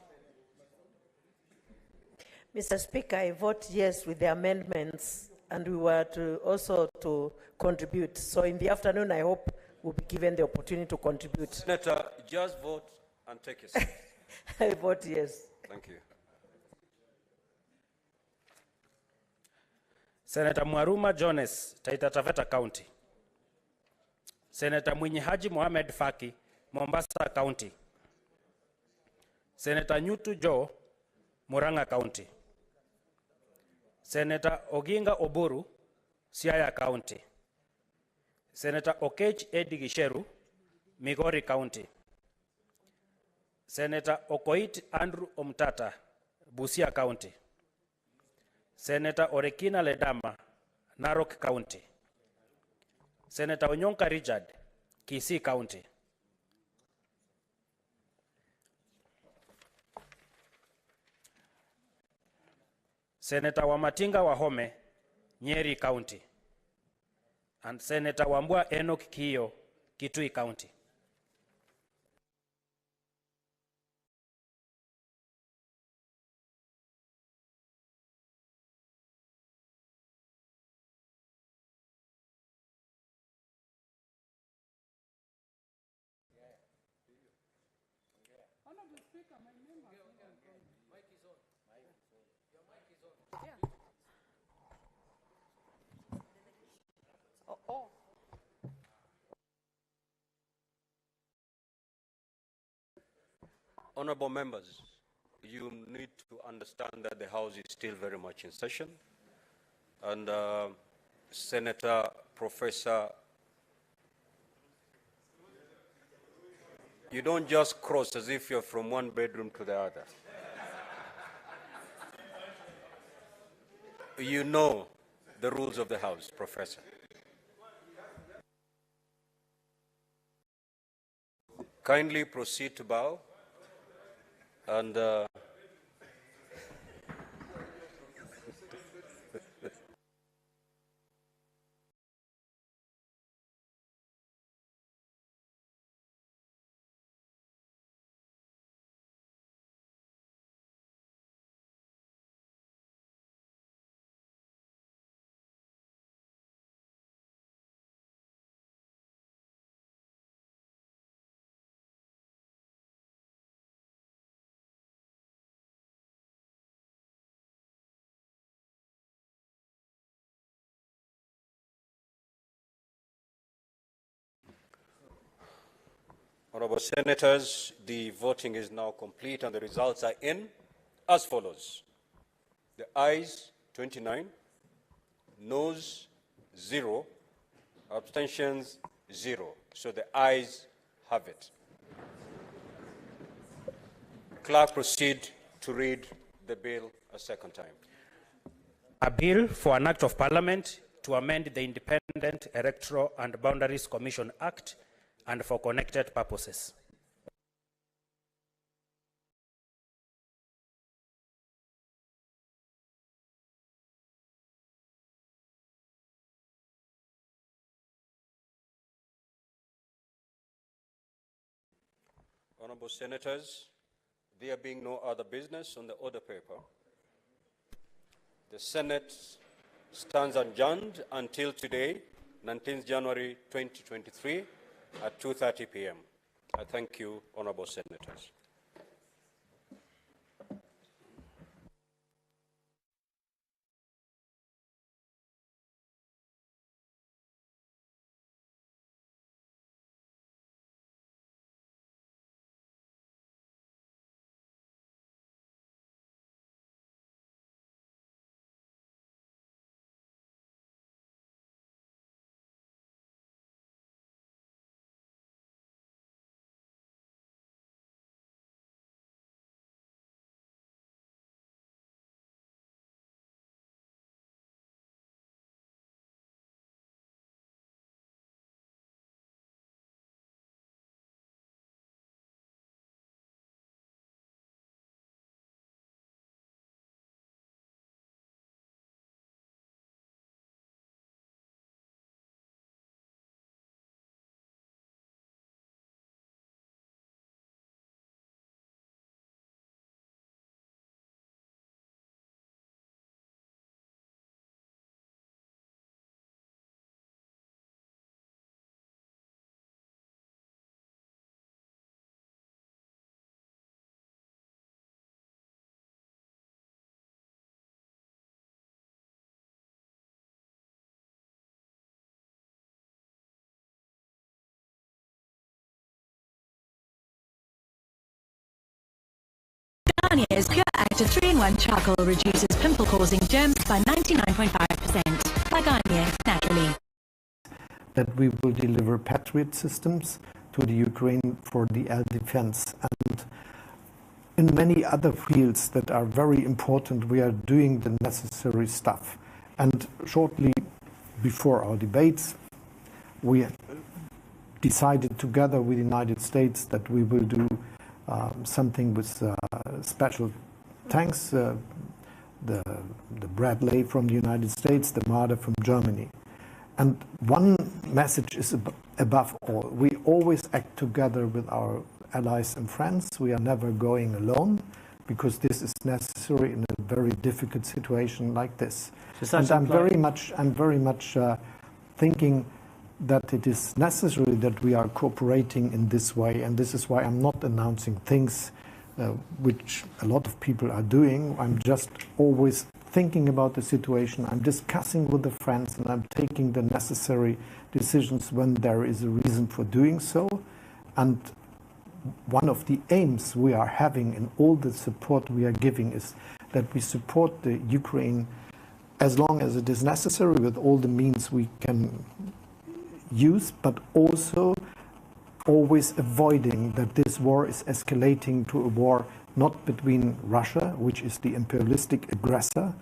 Mr. Speaker, I vote yes with the amendments, and we were to also to contribute. So in the afternoon, I hope we'll be given the opportunity to contribute.
Senator, just vote and take your seat.
I vote yes.
Thank you.
Senator Mwaruma Jones, Taita Taveta County, Senator Mwinyi Haji Mohamed Faki, Mombasa County, Senator Nyutu Joe, Murang'a County, Senator Oginga Oburu, Siaya County, Senator Okech Edi Gisheru, Migori County, Senator Okoit Andrew Omtata, Busia County, Senator Orekina Ledama, Narok County, Senator Onyonka Richard, Kisii County, Senator Wamatinga Wahome, Nyeri County, and Senator Wambua Enoch Kiyo, Kitui County.
Honorable members, you need to understand that the House is still very much in session. And Senator Professor, you don't just cross as if you're from one bedroom to the other. You know the rules of the House, Professor. Kindly proceed to bow. And Honorable Senators, the voting is now complete and the results are in as follows. The ayes, 29, noes, 0, abstentions, 0. So the ayes have it. Clerk, proceed to read the bill a second time.
A bill for an act of Parliament to amend the Independent Electoral and Boundaries Commission Act and for connected purposes.
Honorable Senators, there being no other business on the order paper, the Senate stands adjourned until today, 19th January 2023 at 2:30 p.m. I thank you, Honorable Senators.
Garnier's Pure Active 3-in-1 Charcoal reduces pimple-causing germs by 99.5%. By Garnier, naturally.
That we will deliver Patriot systems to the Ukraine for the air defense. And in many other fields that are very important, we are doing the necessary stuff. And shortly before our debates, we decided together with the United States that we will do something with special tanks, the Bradley from the United States, the Marder from Germany. And one message is above all, we always act together with our allies and friends. We are never going alone, because this is necessary in a very difficult situation like this. And I'm very much thinking that it is necessary that we are cooperating in this way, and this is why I'm not announcing things which a lot of people are doing. I'm just always thinking about the situation. I'm discussing with the friends, and I'm taking the necessary decisions when there is a reason for doing so. And one of the aims we are having in all the support we are giving is that we support the Ukraine as long as it is necessary with all the means we can use, but also always avoiding that this war is escalating to a war not between Russia, which is the imperialistic aggressor,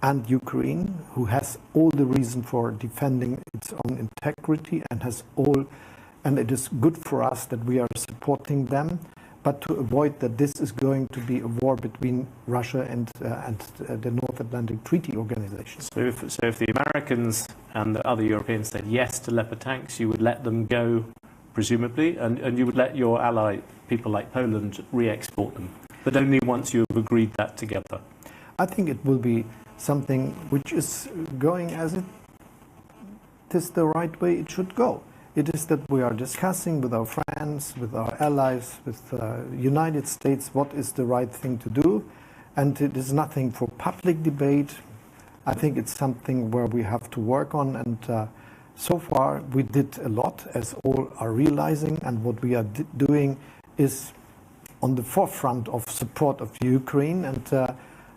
and Ukraine, who has all the reason for defending its own integrity and has all, and it is good for us that we are supporting them, but to avoid that this is going to be a war between Russia and the North Atlantic Treaty Organization.
So if the Americans and the other Europeans said yes to Leopard tanks, you would let them go, presumably, and you would let your ally, people like Poland, re-export them, but only once you have agreed that together.
I think it will be something which is going as it is the right way it should go. It is that we are discussing with our friends, with our allies, with the United States, what is the right thing to do. And it is nothing for public debate. I think it's something where we have to work on. And so far, we did a lot, as all are realizing. And what we are doing is on the forefront of support of Ukraine. And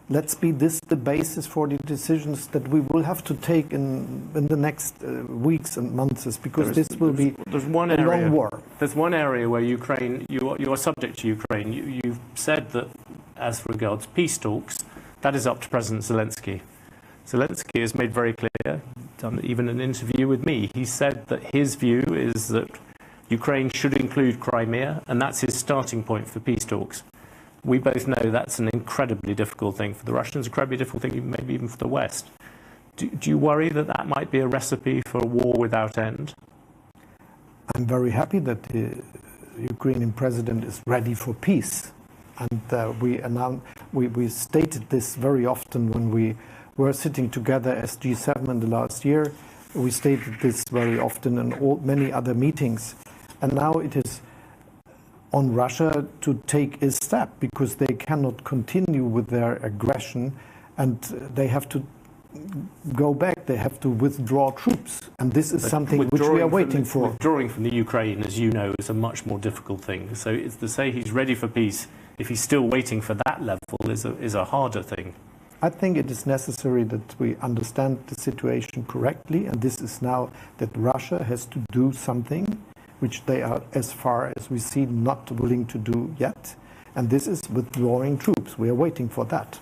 let's be this the basis for the decisions that we will have to take in the next weeks and months, because this will be a long war.
There's one area where Ukraine, you are subject to Ukraine. You've said that as regards peace talks, that is up to President Zelensky. Zelensky has made very clear, done even an interview with me, he said that his view is that Ukraine should include Crimea, and that's his starting point for peace talks. We both know that's an incredibly difficult thing for the Russians, incredibly difficult thing maybe even for the West. Do you worry that that might be a recipe for a war without end?
I'm very happy that Ukrainian president is ready for peace. And we stated this very often when we were sitting together as G7 in the last year. We stated this very often in many other meetings. And now it is on Russia to take a step, because they cannot continue with their aggression, and they have to go back, they have to withdraw troops. And this is something which we are waiting for.
Withdrawing from the Ukraine, as you know, is a much more difficult thing. So it's to say he's ready for peace, if he's still waiting for that level, is a harder thing.
I think it is necessary that we understand the situation correctly, and this is now that Russia has to do something which they are, as far as we see, not willing to do yet. And this is withdrawing troops. We are waiting for that.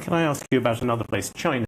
Can I ask you about another place, China?